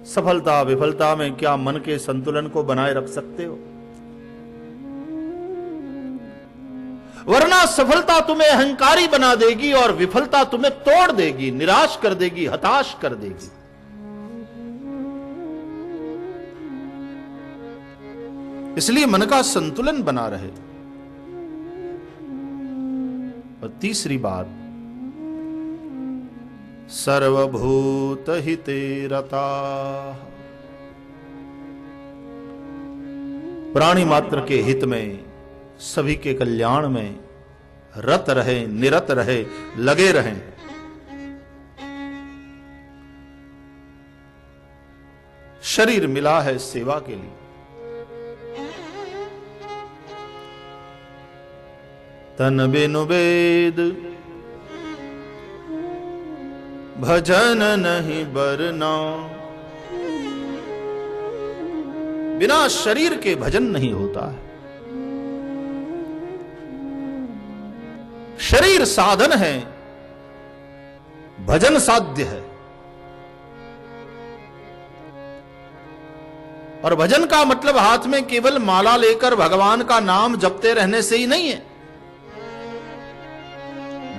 सफलता विफलता में क्या मन के संतुलन को बनाए रख सकते हो? वरना सफलता तुम्हें अहंकारी बना देगी और विफलता तुम्हें तोड़ देगी, निराश कर देगी, हताश कर देगी। इसलिए मन का संतुलन बना रहे। और तीसरी बात, सर्वभूत हिते रता। प्राणी मात्र के हित में, सभी के कल्याण में रत रहे, निरत रहे, लगे रहें। शरीर मिला है सेवा के लिए। तन बिनु वेद भजन नहीं बरना। बिना शरीर के भजन नहीं होता है। शरीर साधन है, भजन साध्य है। और भजन का मतलब हाथ में केवल माला लेकर भगवान का नाम जपते रहने से ही नहीं है।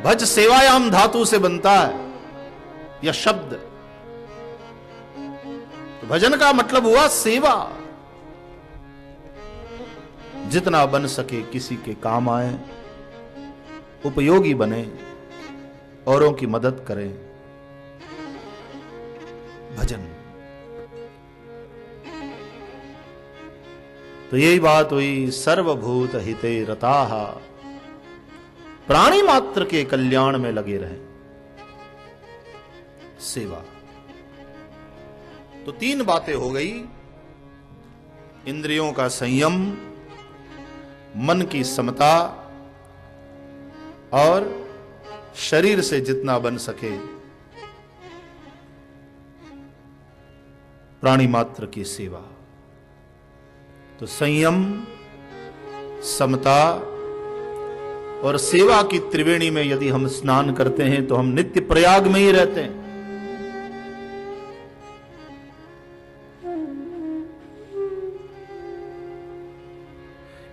भज सेवायाम धातु से बनता है यह शब्द। तो भजन का मतलब हुआ सेवा। जितना बन सके किसी के काम आए, उपयोगी बने, औरों की मदद करें, भजन। तो यही बात हुई, सर्वभूत हिते रताः, प्राणी मात्र के कल्याण में लगे रहे। सेवा। तो तीन बातें हो गई, इंद्रियों का संयम, मन की समता और शरीर से जितना बन सके प्राणी मात्र की सेवा। तो संयम, समता और सेवा की त्रिवेणी में यदि हम स्नान करते हैं तो हम नित्य प्रयाग में ही रहते हैं।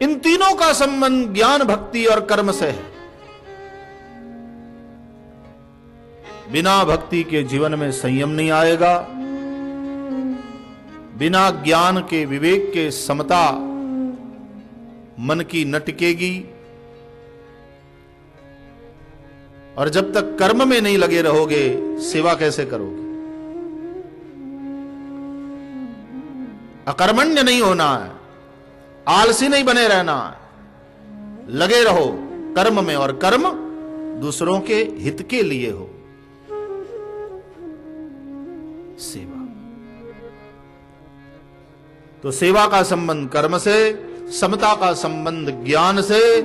इन तीनों का संबंध ज्ञान, भक्ति और कर्म से है। बिना भक्ति के जीवन में संयम नहीं आएगा। बिना ज्ञान के, विवेक के समता मन की न टिकेगी। और जब तक कर्म में नहीं लगे रहोगे, सेवा कैसे करोगे? अकर्मण्य नहीं होना है, आलसी नहीं बने रहना है। लगे रहो कर्म में, और कर्म दूसरों के हित के लिए हो। सेवा। तो सेवा का संबंध कर्म से, समता का संबंध ज्ञान से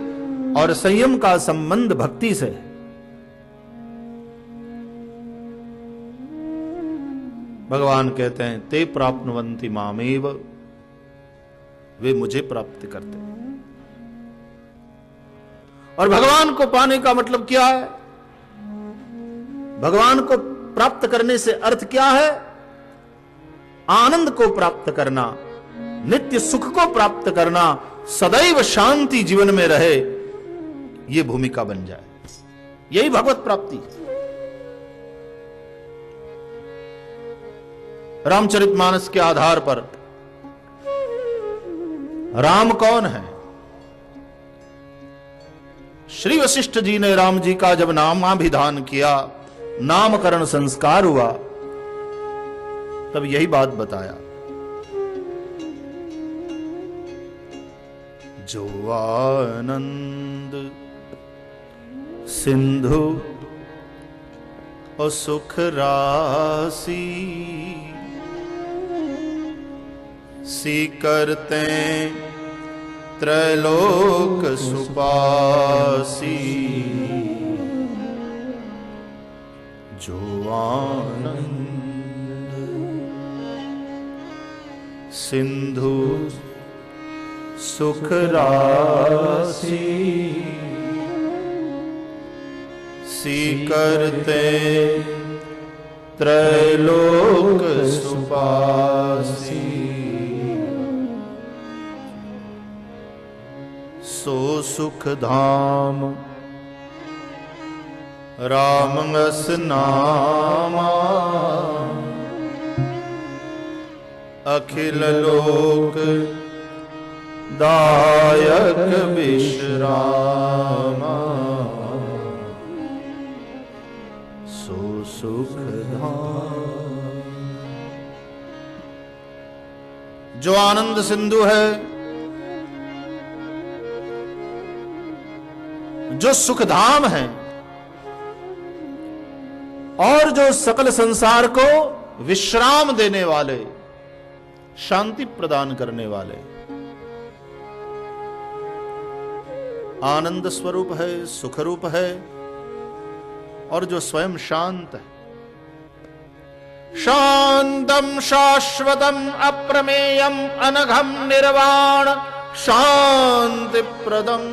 और संयम का संबंध भक्ति से। भगवान कहते हैं, ते प्राप्नुवन्ति मामेव, वे मुझे प्राप्त करते हैं। और भगवान को पाने का मतलब क्या है? भगवान को प्राप्त करने से अर्थ क्या है? आनंद को प्राप्त करना, नित्य सुख को प्राप्त करना, सदैव शांति जीवन में रहे, यह भूमिका बन जाए। यही भगवत प्राप्ति। रामचरितमानस के आधार पर राम कौन है? श्री वशिष्ठ जी ने राम जी का जब नामाभिधान किया, नामकरण संस्कार हुआ, तब यही बात बताया। जो आनंद सिंधु और सुख राशि, सी करते त्रैलोक सुपासी। जो आनंद सिंधु सुख राशि सीकरते त्रैलोक सुपासी सो सुख धाम रामंगस नामा अखिल लोक दायक विश्रामा सो सुख धाम। जो आनंद सिंधु है, जो सुखधाम है और जो सकल संसार को विश्राम देने वाले, शांति प्रदान करने वाले, आनंद स्वरूप है, सुख रूप है और जो स्वयं शांत है। शांतम शाश्वतम अप्रमेयम अनघम निर्वाण शांति प्रदम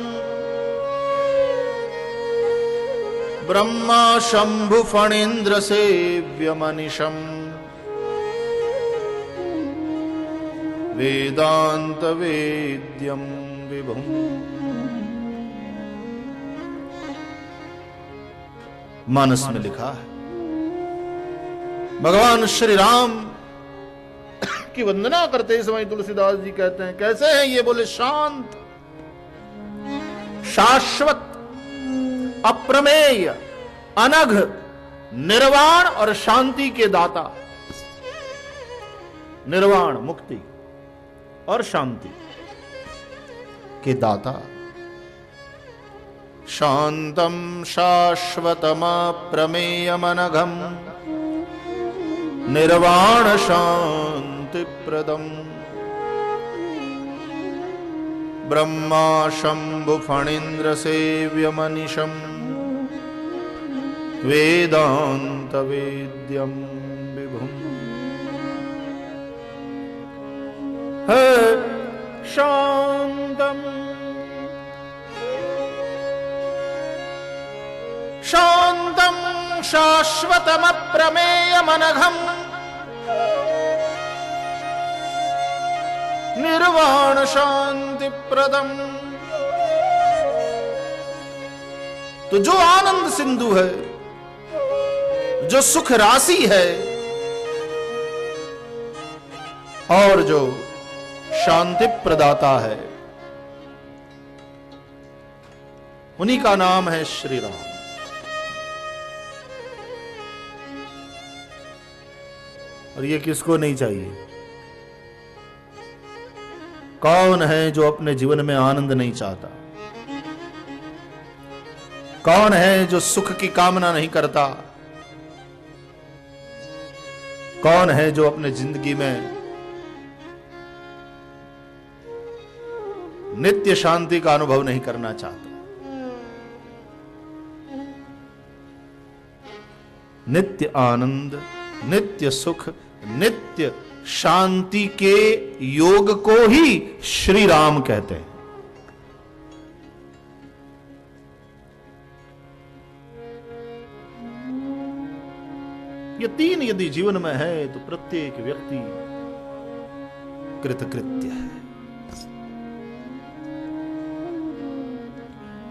ब्रह्मा शंभु फणीन्द्र सेव्य मनीषम वेदांत वेद्यम विभुम। मानस में लिखा है, भगवान श्री राम की वंदना करते समय तुलसीदास जी कहते हैं, कैसे हैं ये? बोले शांत, शाश्वत, अप्रमेय, अनघ, निर्वाण और शांति के दाता। निर्वाण मुक्ति और शांति के दाता। शांतम शाश्वतम अप्रमेयम अनघम निर्वाण शांति प्रदम ब्रह्मा शंभु फणीन्द्र सेव्य मनीषम वेदांत वेद्यम विभुम। है शांतम शांतम शाश्वतम अप्रमेयम अनघम निर्वाण शांति प्रदम। तो जो आनंद सिंधु है, जो सुख राशि है और जो शांति प्रदाता है, उन्हीं का नाम है श्री राम। और ये किसको नहीं चाहिए? कौन है जो अपने जीवन में आनंद नहीं चाहता? कौन है जो सुख की कामना नहीं करता? कौन है जो अपने जिंदगी में नित्य शांति का अनुभव नहीं करना चाहता? नित्य आनंद, नित्य सुख, नित्य शांति के योग को ही श्री राम कहते हैं। ये तीन यदि जीवन में है तो प्रत्येक व्यक्ति कृतकृत्य है,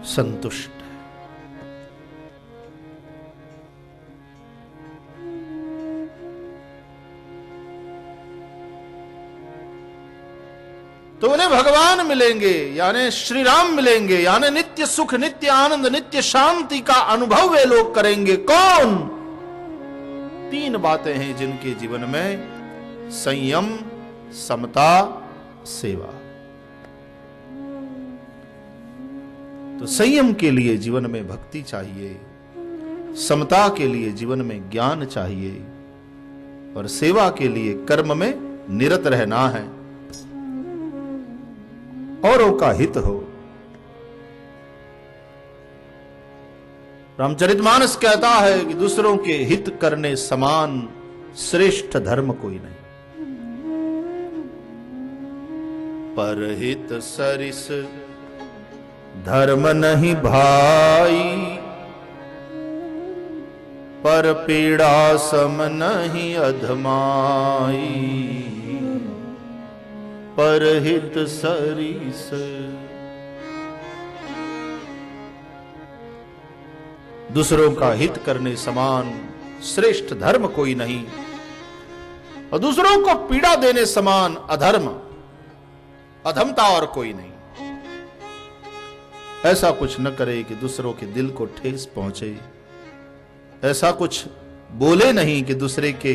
संतुष्ट है। तो उन्हें भगवान मिलेंगे, यानी श्री राम मिलेंगे, यानी नित्य सुख, नित्य आनंद, नित्य शांति का अनुभव वे लोग करेंगे। कौन? तीन बातें हैं जिनके जीवन में संयम, समता, सेवा। तो संयम के लिए जीवन में भक्ति चाहिए, समता के लिए जीवन में ज्ञान चाहिए और सेवा के लिए कर्म में निरत रहना है, औरों का हित हो। रामचरितमानस कहता है कि दूसरों के हित करने समान श्रेष्ठ धर्म कोई नहीं। परहित सरिस धर्म नहीं भाई, पर पीड़ा सम नहीं अधमाई, परहित सरिस। दूसरों का हित करने समान श्रेष्ठ धर्म कोई नहीं, और दूसरों को पीड़ा देने समान अधर्म अधमता और कोई नहीं। ऐसा कुछ न करे कि दूसरों के दिल को ठेस पहुंचे, ऐसा कुछ बोले नहीं कि दूसरे के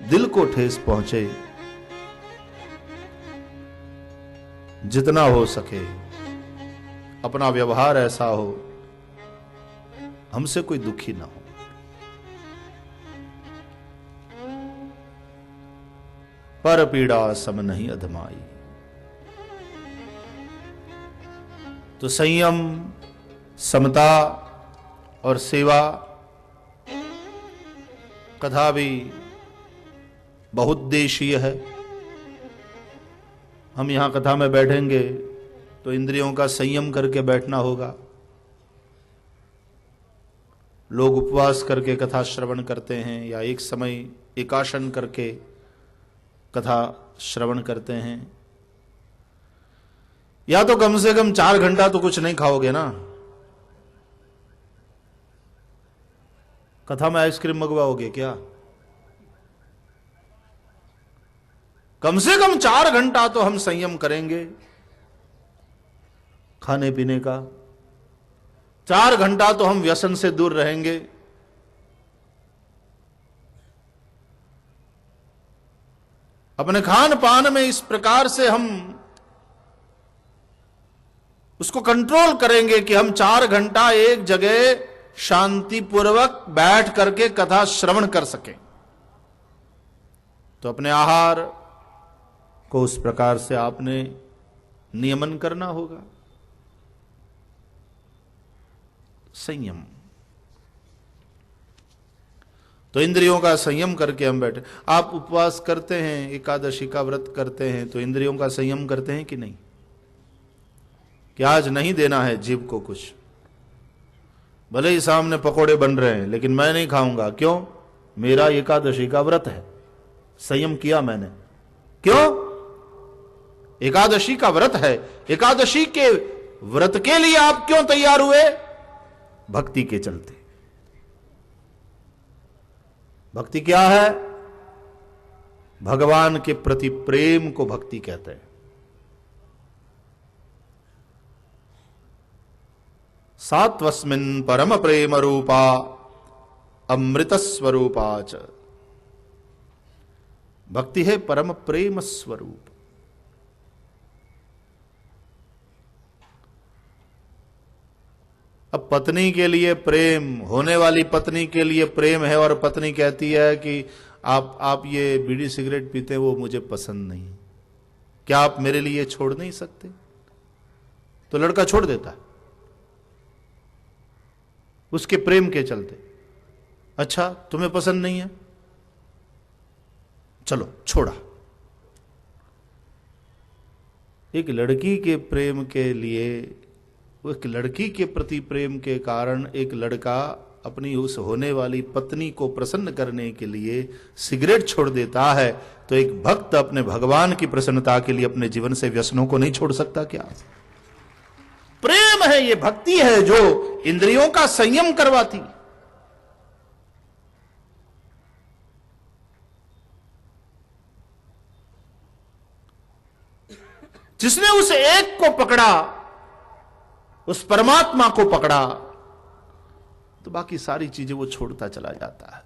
दिल को ठेस पहुंचे। जितना हो सके अपना व्यवहार ऐसा हो हमसे कोई दुखी ना हो। पर पीड़ा सम नहीं अधमाई। तो संयम, समता और सेवा कथा भी बहुउद्देशीय है। हम यहां कथा में बैठेंगे तो इंद्रियों का संयम करके बैठना होगा। लोग उपवास करके कथा श्रवण करते हैं या एक समय एकासन करके कथा श्रवण करते हैं, या तो कम से कम 4 घंटा तो कुछ नहीं खाओगे ना। कथा में आइसक्रीम मंगवाओगे क्या? कम से कम 4 घंटा तो हम संयम करेंगे खाने पीने का। 4 घंटा तो हम व्यसन से दूर रहेंगे। अपने खान पान में इस प्रकार से हम उसको कंट्रोल करेंगे कि हम 4 घंटा एक जगह शांतिपूर्वक बैठ करके कथा श्रवण कर सकें। तो अपने आहार को उस प्रकार से आपने नियमन करना होगा। संयम, तो इंद्रियों का संयम करके हम बैठे। आप उपवास करते हैं, एकादशी का व्रत करते हैं, तो इंद्रियों का संयम करते हैं कि नहीं? कि आज नहीं देना है जीभ को कुछ, भले ही सामने पकोड़े बन रहे हैं लेकिन मैं नहीं खाऊंगा। क्यों? मेरा एकादशी का व्रत है, संयम किया मैंने। क्यों? एकादशी का व्रत है। एकादशी के व्रत के लिए आप क्यों तैयार हुए? भक्ति के चलते। भक्ति क्या है? भगवान के प्रति प्रेम को भक्ति कहते हैं। सात्वस्मिन् परम प्रेम रूपा अमृत स्वरूपा च। भक्ति है परम प्रेम स्वरूप। अब पत्नी के लिए प्रेम, होने वाली पत्नी के लिए प्रेम है, और पत्नी कहती है कि आप ये बीड़ी सिगरेट पीते हैं, वो मुझे पसंद नहीं, क्या आप मेरे लिए छोड़ नहीं सकते? तो लड़का छोड़ देता है उसके प्रेम के चलते। अच्छा, तुम्हें पसंद नहीं है, चलो छोड़ा। एक लड़की के प्रेम के लिए, एक लड़की के प्रति प्रेम के कारण एक लड़का अपनी उस होने वाली पत्नी को प्रसन्न करने के लिए सिगरेट छोड़ देता है, तो एक भक्त अपने भगवान की प्रसन्नता के लिए अपने जीवन से व्यसनों को नहीं छोड़ सकता क्या? प्रेम है, ये भक्ति है जो इंद्रियों का संयम करवाती। जिसने उस एक को पकड़ा, उस परमात्मा को पकड़ा, तो बाकी सारी चीजें वो छोड़ता चला जाता है।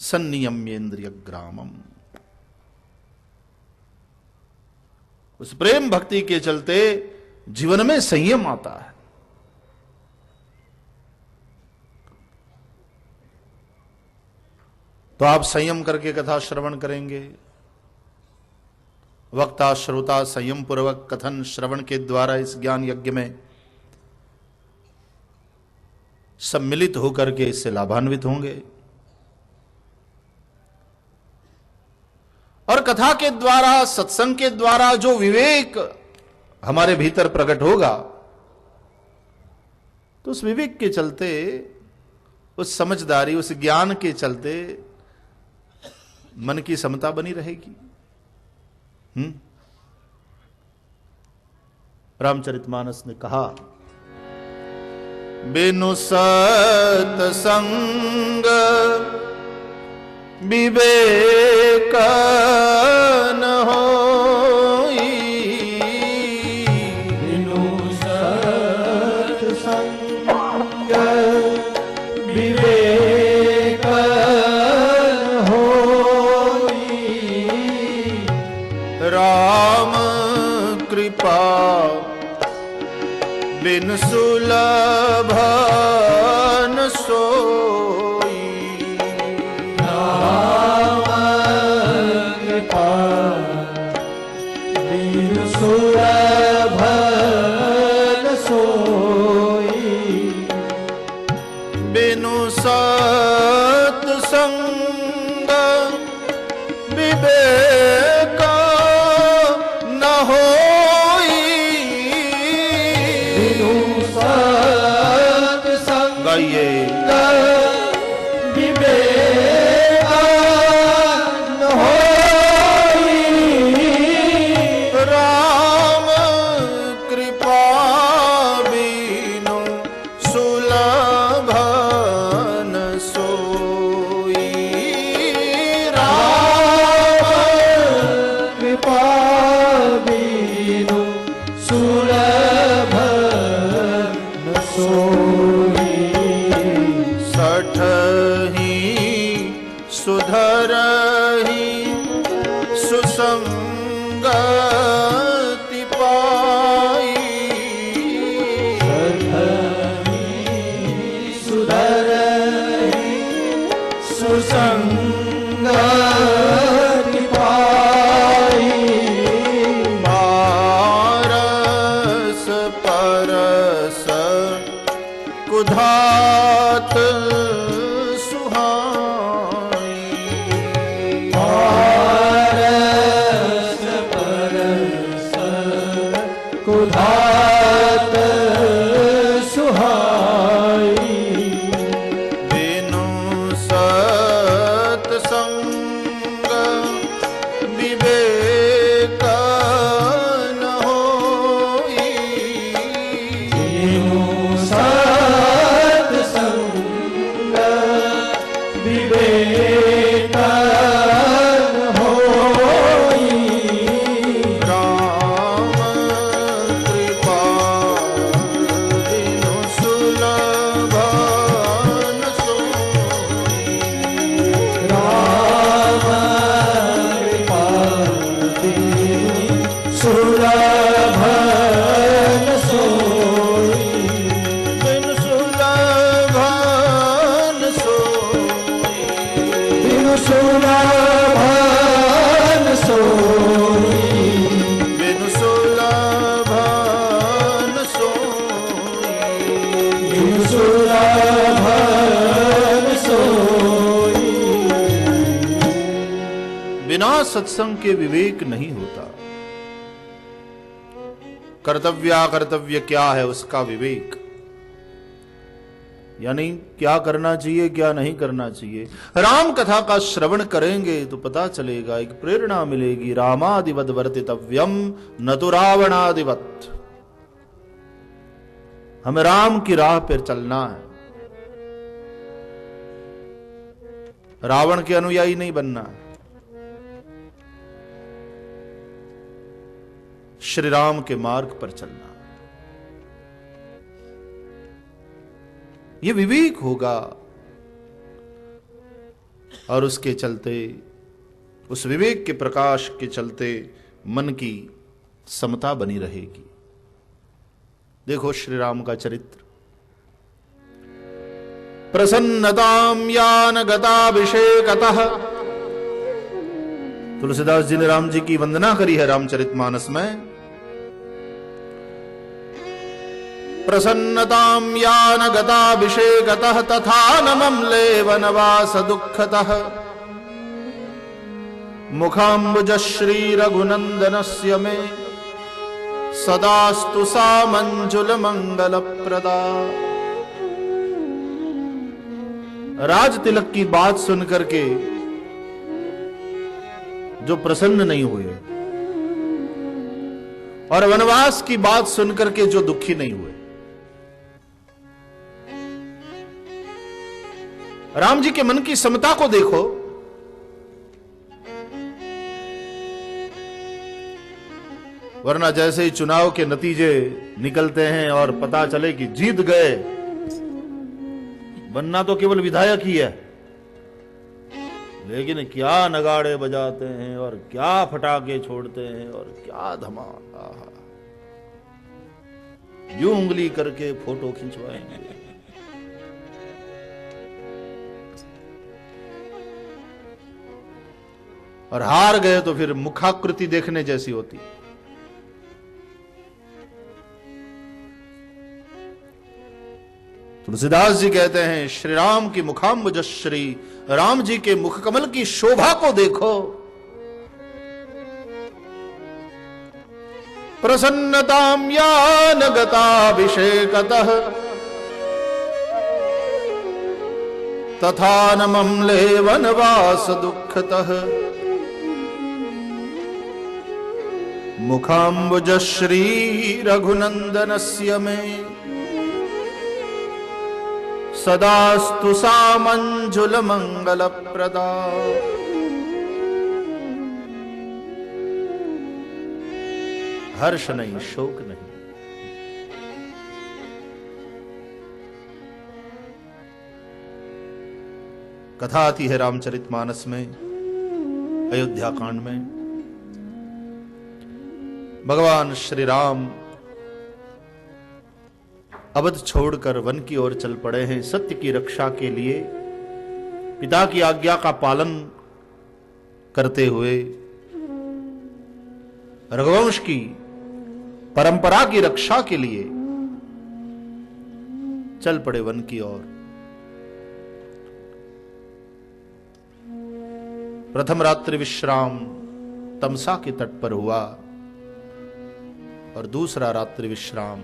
संनियम्येन्द्रिय ग्रामम। उस प्रेम भक्ति के चलते जीवन में संयम आता है। तो आप संयम करके कथा श्रवण करेंगे। वक्ता श्रोता संयम पूर्वक कथन श्रवण के द्वारा इस ज्ञान यज्ञ में सम्मिलित होकर के इससे लाभान्वित होंगे। और कथा के द्वारा, सत्संग के द्वारा जो विवेक हमारे भीतर प्रकट होगा, तो उस विवेक के चलते, उस समझदारी, उस ज्ञान के चलते मन की समता बनी रहेगी। रामचरितमानस ने कहा, बिनु सत्संग विवेक न होई, बिनु सत्संग विवेक न होई, राम कृपा बिन सुलभ न सोई, राम कृपा बिन सुलभ न सोई, बिनु सत्संग विवेक न होई, बिनु सत्संग गाइए, विवेक न होई, राम कृपा बिनु सुलभ न सोई, राम कृपा बिनु सुलभ न सोई, सठहि सुधरहि सुसंगति पाई, सुधरहि सुसंगति पाई, पारस परस कुधात सुहाई, पारस परस कुधात सुहाई, बिनु सत्संग विवेक न होई, बिनु सत्संग विवेक न होई, राम कृपा बिनु सुलभ न सोई, राम कृपा बिनु सुलभ न सोई, बिनु सुलभ न सोई, बिनु सुलभ न सोई, बिनु सुलभ न सोई, बिनु सुलभ न सोई, बिना सत्संग के विवेक नहीं होता। कर्तव्य कर्तव्य क्या है, उसका विवेक, यानी क्या करना चाहिए क्या नहीं करना चाहिए। राम कथा का श्रवण करेंगे तो पता चलेगा, एक प्रेरणा मिलेगी। रामादिवत वर्तितव्यम न तो रावणादिवत। हमें राम की राह पर चलना है, रावण के अनुयायी नहीं बनना है। श्री राम के मार्ग पर चलना, यह विवेक होगा और उसके चलते, उस विवेक के प्रकाश के चलते मन की समता बनी रहेगी। देखो श्री राम का चरित्र, प्रसन्नताम यान गताभिषेकतः। तुलसीदास जी ने राम जी की वंदना करी है रामचरितमानस में। प्रसन्नताम यान गताभिषेकतः तथा न ममले वनवास दुःखतः। मुखाम्बुजश्री रघुनंदनस्य मे सदास्तु सा मंजुल मंगल प्रदा। राज तिलक की बात सुनकर के जो प्रसन्न नहीं हुए और वनवास की बात सुनकर के जो दुखी नहीं हुए, राम जी के मन की समता को देखो। वरना जैसे ही चुनाव के नतीजे निकलते हैं और पता चले कि जीत गए, बनना तो केवल विधायक ही है, लेकिन क्या नगाड़े बजाते हैं और क्या फटाके छोड़ते हैं और क्या धमाका, यूं उंगली करके फोटो खिंचवाएंगे। और हार गए तो फिर मुखाकृति देखने जैसी होती। तुलसीदास जी कहते हैं, श्री राम की मुखाम्बुजश्री, राम जी के मुख कमल की शोभा को देखो। प्रसन्नतां यान गताभिषेकतः तथा न ममले वनवास दुःखतः। मुखाम्बुजश्री रघुनंदनस्य मे सदास्तु सा मंजुल मंगल प्रदा। हर्ष नहीं, शोक नहीं। कथा आती है रामचरितमानस में, अयोध्या कांड में। भगवान श्री राम अवध छोड़कर वन की ओर चल पड़े हैं, सत्य की रक्षा के लिए, पिता की आज्ञा का पालन करते हुए, रघुवंश की परंपरा की रक्षा के लिए चल पड़े वन की ओर। प्रथम रात्रि विश्राम तमसा के तट पर हुआ और दूसरा रात्रि विश्राम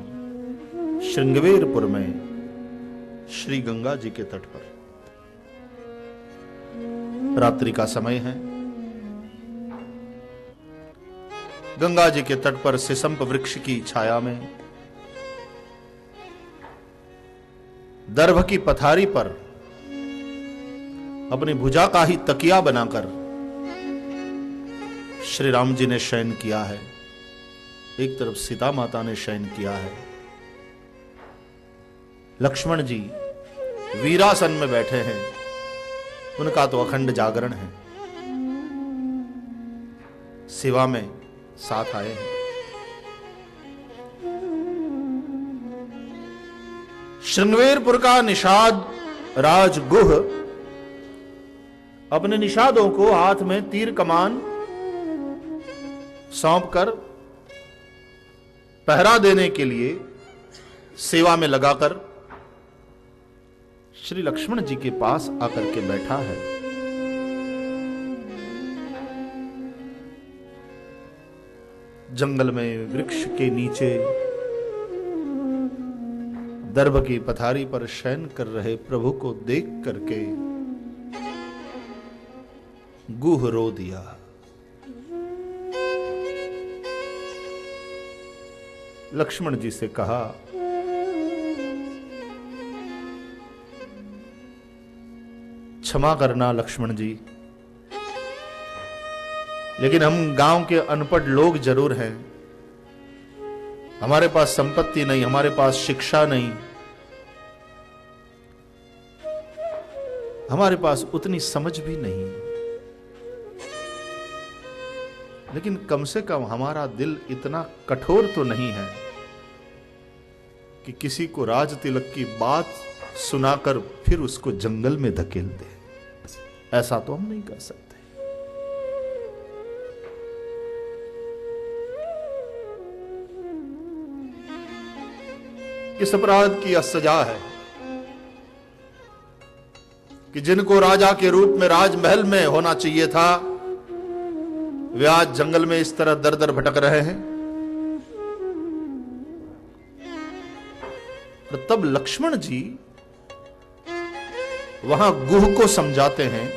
श्रृंगवेरपुर में श्री गंगा जी के तट पर। रात्रि का समय है। गंगा जी के तट पर सिसंप वृक्ष की छाया में दर्भ की पथारी पर अपनी भुजा का ही तकिया बनाकर श्री राम जी ने शयन किया है। एक तरफ सीता माता ने शयन किया है, लक्ष्मण जी वीरासन में बैठे हैं, उनका तो अखंड जागरण है, सेवा में साथ आए हैं। श्रृंगवेरपुर का निषाद राजगुह अपने निषादों को हाथ में तीर कमान सौंपकर पहरा देने के लिए सेवा में लगाकर श्री लक्ष्मण जी के पास आकर के बैठा है। जंगल में वृक्ष के नीचे दर्भ की पथारी पर शयन कर रहे प्रभु को देख करके गुह रो दिया। लक्ष्मण जी से कहा, क्षमा करना लक्ष्मण जी, लेकिन हम गांव के अनपढ़ लोग जरूर हैं, हमारे पास संपत्ति नहीं, हमारे पास शिक्षा नहीं, हमारे पास उतनी समझ भी नहीं, लेकिन कम से कम हमारा दिल इतना कठोर तो नहीं है कि किसी को राज तिलक की बात सुनाकर फिर उसको जंगल में धकेल दे। ऐसा तो हम नहीं कर सकते। किस अपराध की सजा है कि जिनको राजा के रूप में राजमहल में होना चाहिए था, वे आज जंगल में इस तरह दर दर भटक रहे हैं। और तब लक्ष्मण जी वहां गुह को समझाते हैं,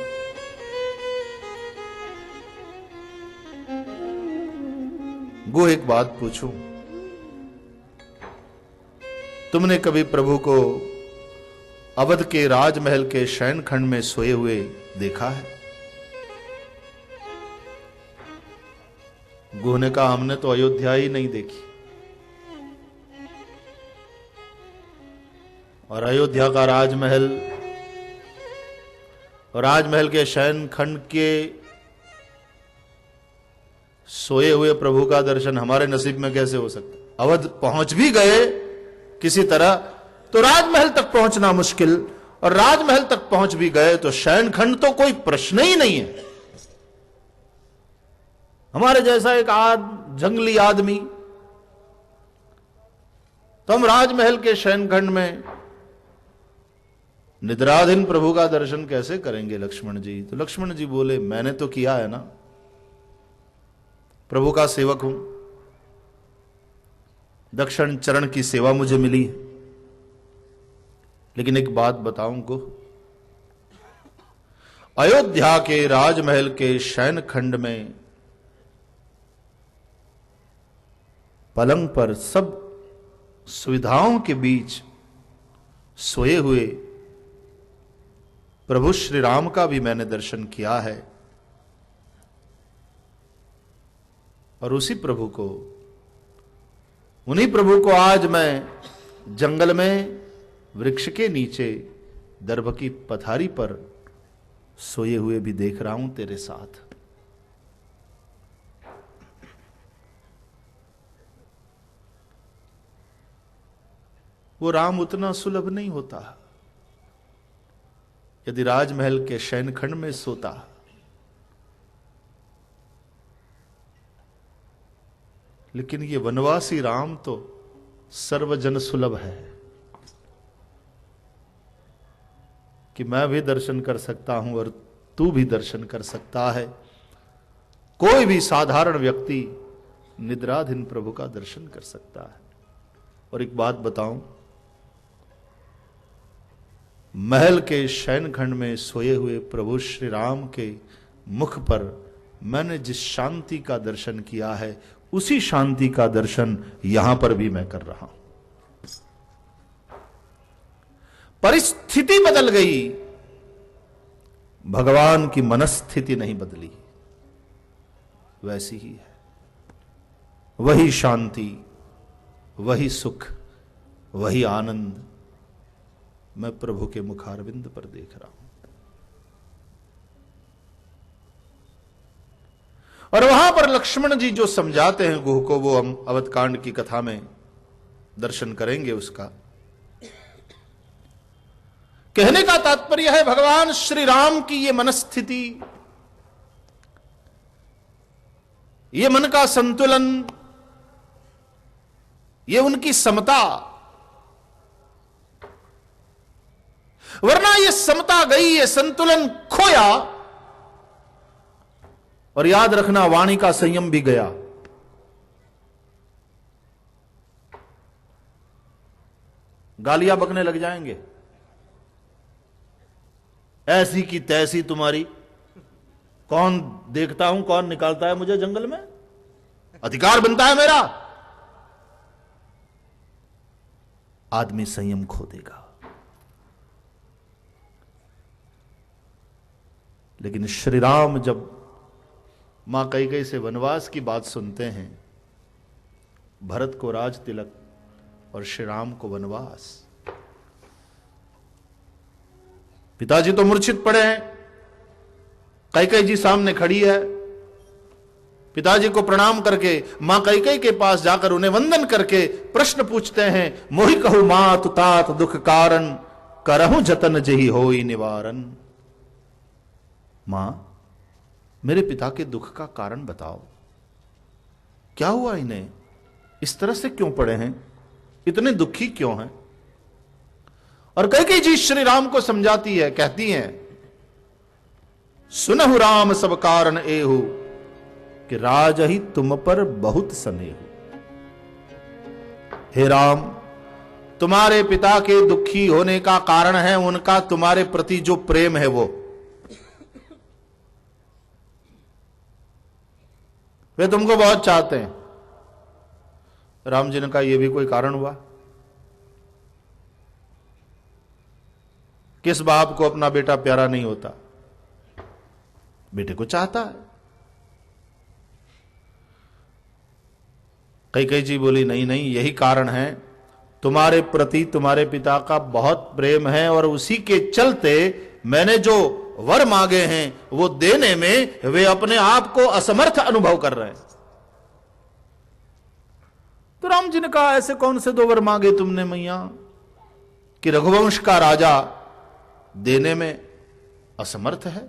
गुह एक बात पूछूं, तुमने कभी प्रभु को अवध के राजमहल के शयन खंड में सोए हुए देखा है? गुह ने कहा, हमने तो अयोध्या ही नहीं देखी, और अयोध्या का राजमहल और राजमहल के शयन खंड के सोए हुए प्रभु का दर्शन हमारे नसीब में कैसे हो सकता? अवध पहुंच भी गए किसी तरह तो राजमहल तक पहुंचना मुश्किल, और राजमहल तक पहुंच भी गए तो शयन खंड तो कोई प्रश्न ही नहीं है। हमारे जैसा एक जंगली आदमी, तो हम राजमहल के शयन खंड में निद्राधीन प्रभु का दर्शन कैसे करेंगे लक्ष्मण जी? तो लक्ष्मण जी बोले, मैंने तो किया है ना, प्रभु का सेवक हूं, दक्षिण चरण की सेवा मुझे मिली है। लेकिन एक बात बताऊं को, अयोध्या के राजमहल के शयन खंड में पलंग पर सब सुविधाओं के बीच सोए हुए प्रभु श्री राम का भी मैंने दर्शन किया है, और उसी प्रभु को, उन्हीं प्रभु को आज मैं जंगल में वृक्ष के नीचे दर्भ की पथारी पर सोए हुए भी देख रहा हूं तेरे साथ। वो राम उतना सुलभ नहीं होता यदि राजमहल के शयन खंड में सोता। लेकिन ये वनवासी राम तो सर्वजन सुलभ है कि मैं भी दर्शन कर सकता हूं और तू भी दर्शन कर सकता है। कोई भी साधारण व्यक्ति निद्राधीन प्रभु का दर्शन कर सकता है। और एक बात बताऊं, महल के शयन खंड में सोए हुए प्रभु श्री राम के मुख पर मैंने जिस शांति का दर्शन किया है, उसी शांति का दर्शन यहां पर भी मैं कर रहा हूं। परिस्थिति बदल गई, भगवान की मनस्थिति नहीं बदली, वैसी ही है। वही शांति, वही सुख, वही आनंद मैं प्रभु के मुखारविंद पर देख रहा हूं। और वहां पर लक्ष्मण जी जो समझाते हैं गुह को, वो हम अवध कांड की कथा में दर्शन करेंगे। उसका कहने का तात्पर्य है, भगवान श्री राम की ये मनस्थिति, ये मन का संतुलन, ये उनकी समता, वरना ये समता गई, ये संतुलन खोया। और याद रखना, वाणी का संयम भी गया। गालियां बकने लग जाएंगे, ऐसी की तैसी तुम्हारी, कौन देखता हूं कौन निकालता है मुझे जंगल में, अधिकार बनता है मेरा। आदमी संयम खो देगा। लेकिन श्री राम जब मां कैकेयी से वनवास की बात सुनते हैं, भरत को राज तिलक और श्री राम को वनवास, पिताजी तो मूर्छित पड़े हैं, कैकेयी जी सामने खड़ी है। पिताजी को प्रणाम करके मां कैकेयी के पास जाकर उन्हें वंदन करके प्रश्न पूछते हैं, मोहि कहु मात तात दुख कारण, करहु जतन जही होई निवारण। मां, मेरे पिता के दुख का कारण बताओ, क्या हुआ इन्हें, इस तरह से क्यों पड़े हैं, इतने दुखी क्यों हैं? और कैकेयी जी श्री राम को समझाती है, कहती हैं, सुनहु राम सब कारण एहु, कि राज ही तुम पर बहुत स्नेह। हे राम, तुम्हारे पिता के दुखी होने का कारण है उनका तुम्हारे प्रति जो प्रेम है वो। वे तुमको बहुत चाहते हैं। राम जी ने कहा, यह भी कोई कारण हुआ? किस बाप को अपना बेटा प्यारा नहीं होता? बेटे को चाहता है। कैकेयी जी बोली, नहीं नहीं, यही कारण है, तुम्हारे प्रति तुम्हारे पिता का बहुत प्रेम है और उसी के चलते मैंने जो वर मांगे हैं वो देने में वे अपने आप को असमर्थ अनुभव कर रहे हैं। तो राम जी ने कहा, ऐसे कौन से 2 वर मांगे तुमने मैया कि रघुवंश का राजा देने में असमर्थ है?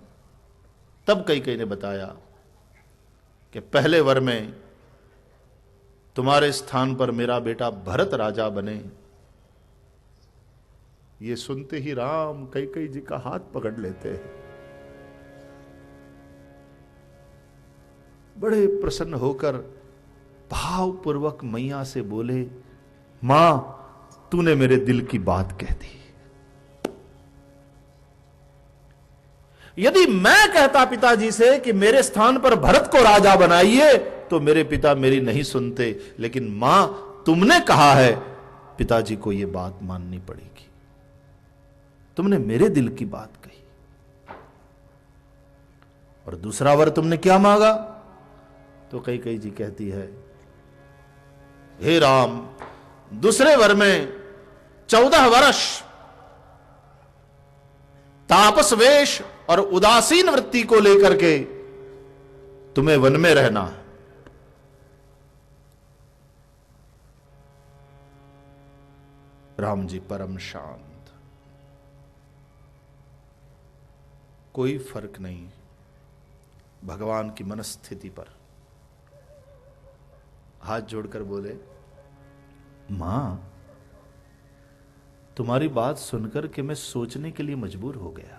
तब कैकेयी ने बताया कि पहले वर में तुम्हारे स्थान पर मेरा बेटा भरत राजा बने। ये सुनते ही राम कैकेयी जी का हाथ पकड़ लेते हैं। बड़े प्रसन्न होकर भावपूर्वक मैया से बोले, मां, तूने मेरे दिल की बात कह दी। यदि मैं कहता पिताजी से कि मेरे स्थान पर भरत को राजा बनाइए तो मेरे पिता मेरी नहीं सुनते, लेकिन मां, तुमने कहा है, पिताजी को यह बात माननी पड़ेगी। तुमने मेरे दिल की बात कही। और दूसरा वर तुमने क्या मांगा? तो कैकेयी जी कहती है, हे राम, दूसरे वर में 14 वर्ष तापस वेश और उदासीन वृत्ति को लेकर के तुम्हें वन में रहना है। राम जी परम शांत, कोई फर्क नहीं भगवान की मनस्थिति पर। हाथ जोड़कर बोले, मां, तुम्हारी बात सुनकर के मैं सोचने के लिए मजबूर हो गया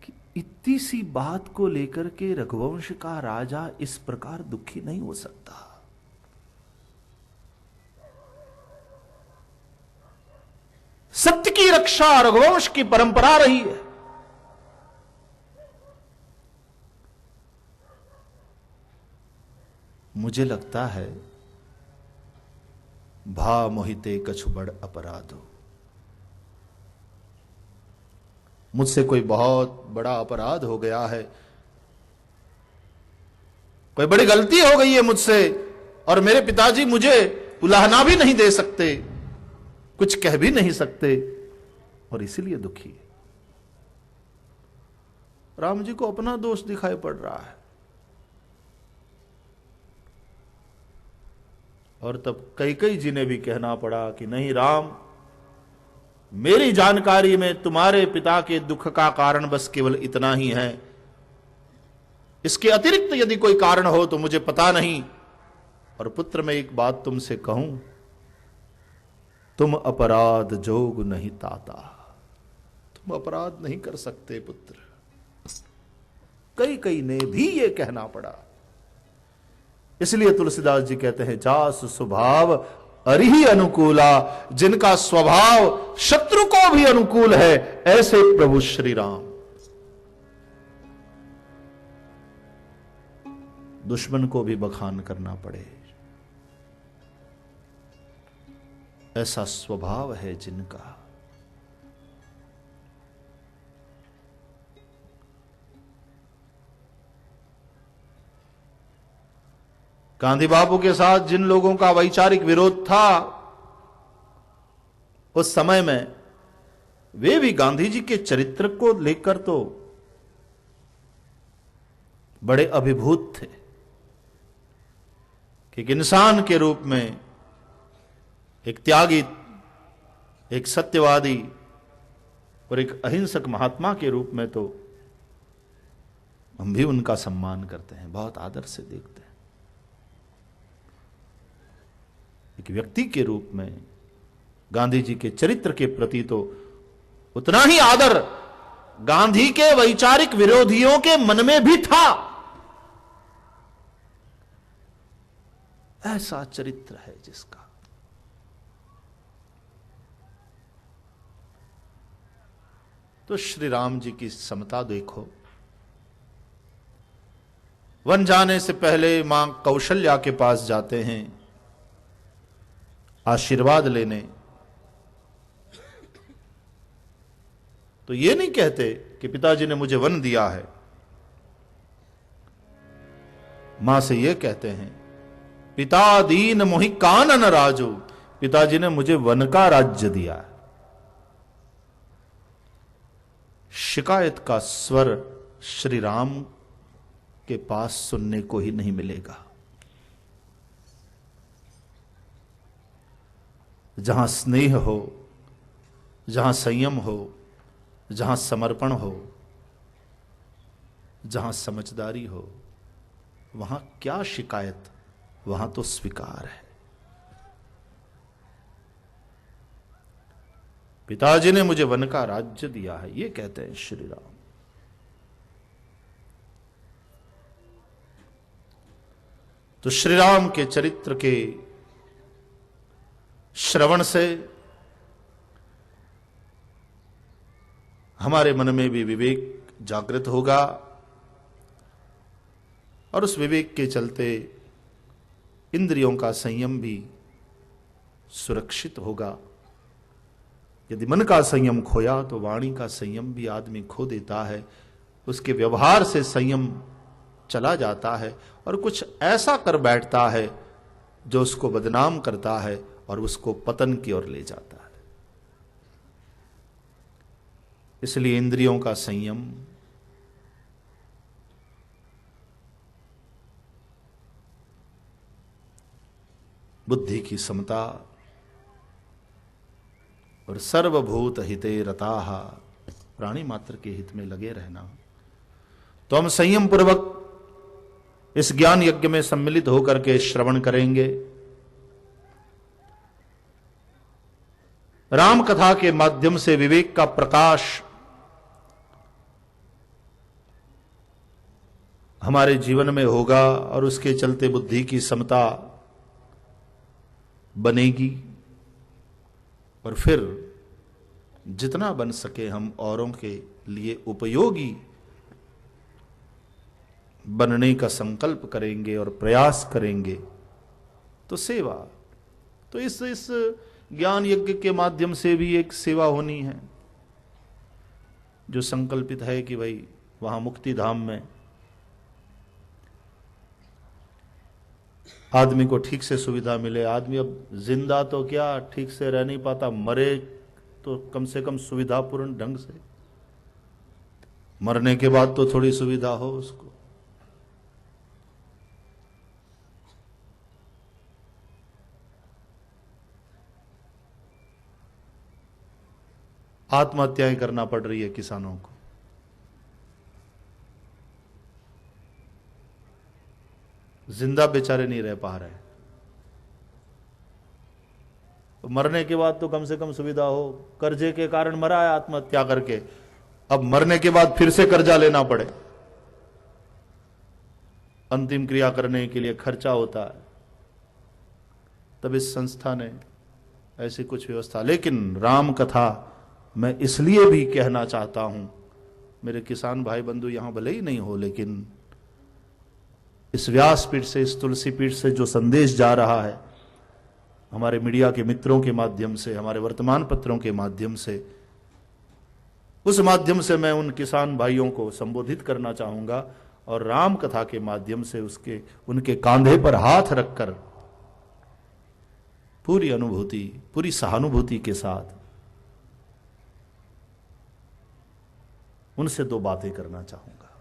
कि इतनी सी बात को लेकर के रघुवंश का राजा इस प्रकार दुखी नहीं हो सकता। सत्य की रक्षा रघुवंश की परंपरा रही है। मुझे लगता है भा मोहिते कछु बड़ अपराधो, मुझसे कोई बहुत बड़ा अपराध हो गया है, कोई बड़ी गलती हो गई है मुझसे, और मेरे पिताजी मुझे उलाहना भी नहीं दे सकते, कुछ कह भी नहीं सकते, और इसीलिए दुखी है। राम जी को अपना दोष दिखाई पड़ रहा है। और तब कैकेयी जी ने भी कहना पड़ा कि नहीं राम, मेरी जानकारी में तुम्हारे पिता के दुख का कारण बस केवल इतना ही है, इसके अतिरिक्त यदि कोई कारण हो तो मुझे पता नहीं। और पुत्र, मैं एक बात तुमसे कहूं, तुम अपराध जोग नहीं ताता, तुम अपराध नहीं कर सकते पुत्र। कैकेयी ने भी यह कहना पड़ा। इसलिए तुलसीदास जी कहते हैं, जास स्वभाव अरिहि अनुकूला, जिनका स्वभाव शत्रु को भी अनुकूल है, ऐसे प्रभु श्री राम। दुश्मन को भी बखान करना पड़े, ऐसा स्वभाव है जिनका। गांधी बापू के साथ जिन लोगों का वैचारिक विरोध था उस समय में, वे भी गांधी जी के चरित्र को लेकर तो बड़े अभिभूत थे कि एक इंसान के रूप में, एक त्यागी, एक सत्यवादी और एक अहिंसक महात्मा के रूप में तो हम भी उनका सम्मान करते हैं, बहुत आदर से देखते हैं। एक व्यक्ति के रूप में गांधी जी के चरित्र के प्रति तो उतना ही आदर गांधी के वैचारिक विरोधियों के मन में भी था। ऐसा चरित्र है जिसका। तो श्री राम जी की समता देखो। वन जाने से पहले मां कौशल्या के पास जाते हैं आशीर्वाद लेने। तो ये नहीं कहते कि पिताजी ने मुझे वन दिया है, मां से ये कहते हैं पिता दीन मोहि कानन राजू, पिताजी ने मुझे वन का राज्य दिया है। शिकायत का स्वर श्री राम के पास सुनने को ही नहीं मिलेगा। जहां स्नेह हो, जहां संयम हो, जहां समर्पण हो, जहां समझदारी हो, वहां क्या शिकायत, वहां तो स्वीकार है। पिताजी ने मुझे वन का राज्य दिया है, ये कहते हैं श्री राम। तो श्री राम के चरित्र के श्रवण से हमारे मन में भी विवेक जागृत होगा और उस विवेक के चलते इंद्रियों का संयम भी सुरक्षित होगा। यदि मन का संयम खोया तो वाणी का संयम भी आदमी खो देता है। उसके व्यवहार से संयम चला जाता है और कुछ ऐसा कर बैठता है जो उसको बदनाम करता है और उसको पतन की ओर ले जाता है। इसलिए इंद्रियों का संयम, बुद्धि की समता और सर्वभूत हिते रताः, प्राणी मात्र के हित में लगे रहना। तो हम संयम पूर्वक इस ज्ञान यज्ञ में सम्मिलित होकर के श्रवण करेंगे। राम कथा के माध्यम से विवेक का प्रकाश हमारे जीवन में होगा और उसके चलते बुद्धि की समता बनेगी और फिर जितना बन सके हम औरों के लिए उपयोगी बनने का संकल्प करेंगे और प्रयास करेंगे। तो सेवा, तो इस ज्ञान यज्ञ के माध्यम से भी एक सेवा होनी है जो संकल्पित है कि भाई वहां मुक्ति धाम में आदमी को ठीक से सुविधा मिले। आदमी अब जिंदा तो क्या ठीक से रह नहीं पाता, मरे तो कम से कम सुविधापूर्ण ढंग से, मरने के बाद तो थोड़ी सुविधा हो उसको। आत्महत्याएं करना पड़ रही है किसानों को। जिंदा बेचारे नहीं रह पा रहे, तो मरने के बाद तो कम से कम सुविधा हो। कर्जे के कारण मरा है आत्महत्या करके, अब मरने के बाद फिर से कर्जा लेना पड़े, अंतिम क्रिया करने के लिए खर्चा होता है। तब इस संस्था ने ऐसी कुछ व्यवस्था। लेकिन राम कथा मैं इसलिए भी कहना चाहता हूं, मेरे किसान भाई बंधु यहां भले ही नहीं हो, लेकिन इस व्यासपीठ से, इस तुलसी पीठ से जो संदेश जा रहा है, हमारे मीडिया के मित्रों के माध्यम से, हमारे वर्तमान पत्रों के माध्यम से, उस माध्यम से मैं उन किसान भाइयों को संबोधित करना चाहूंगा और राम कथा के माध्यम से उनके कांधे पर हाथ रखकर पूरी अनुभूति, पूरी सहानुभूति के साथ उनसे दो बातें करना चाहूंगा।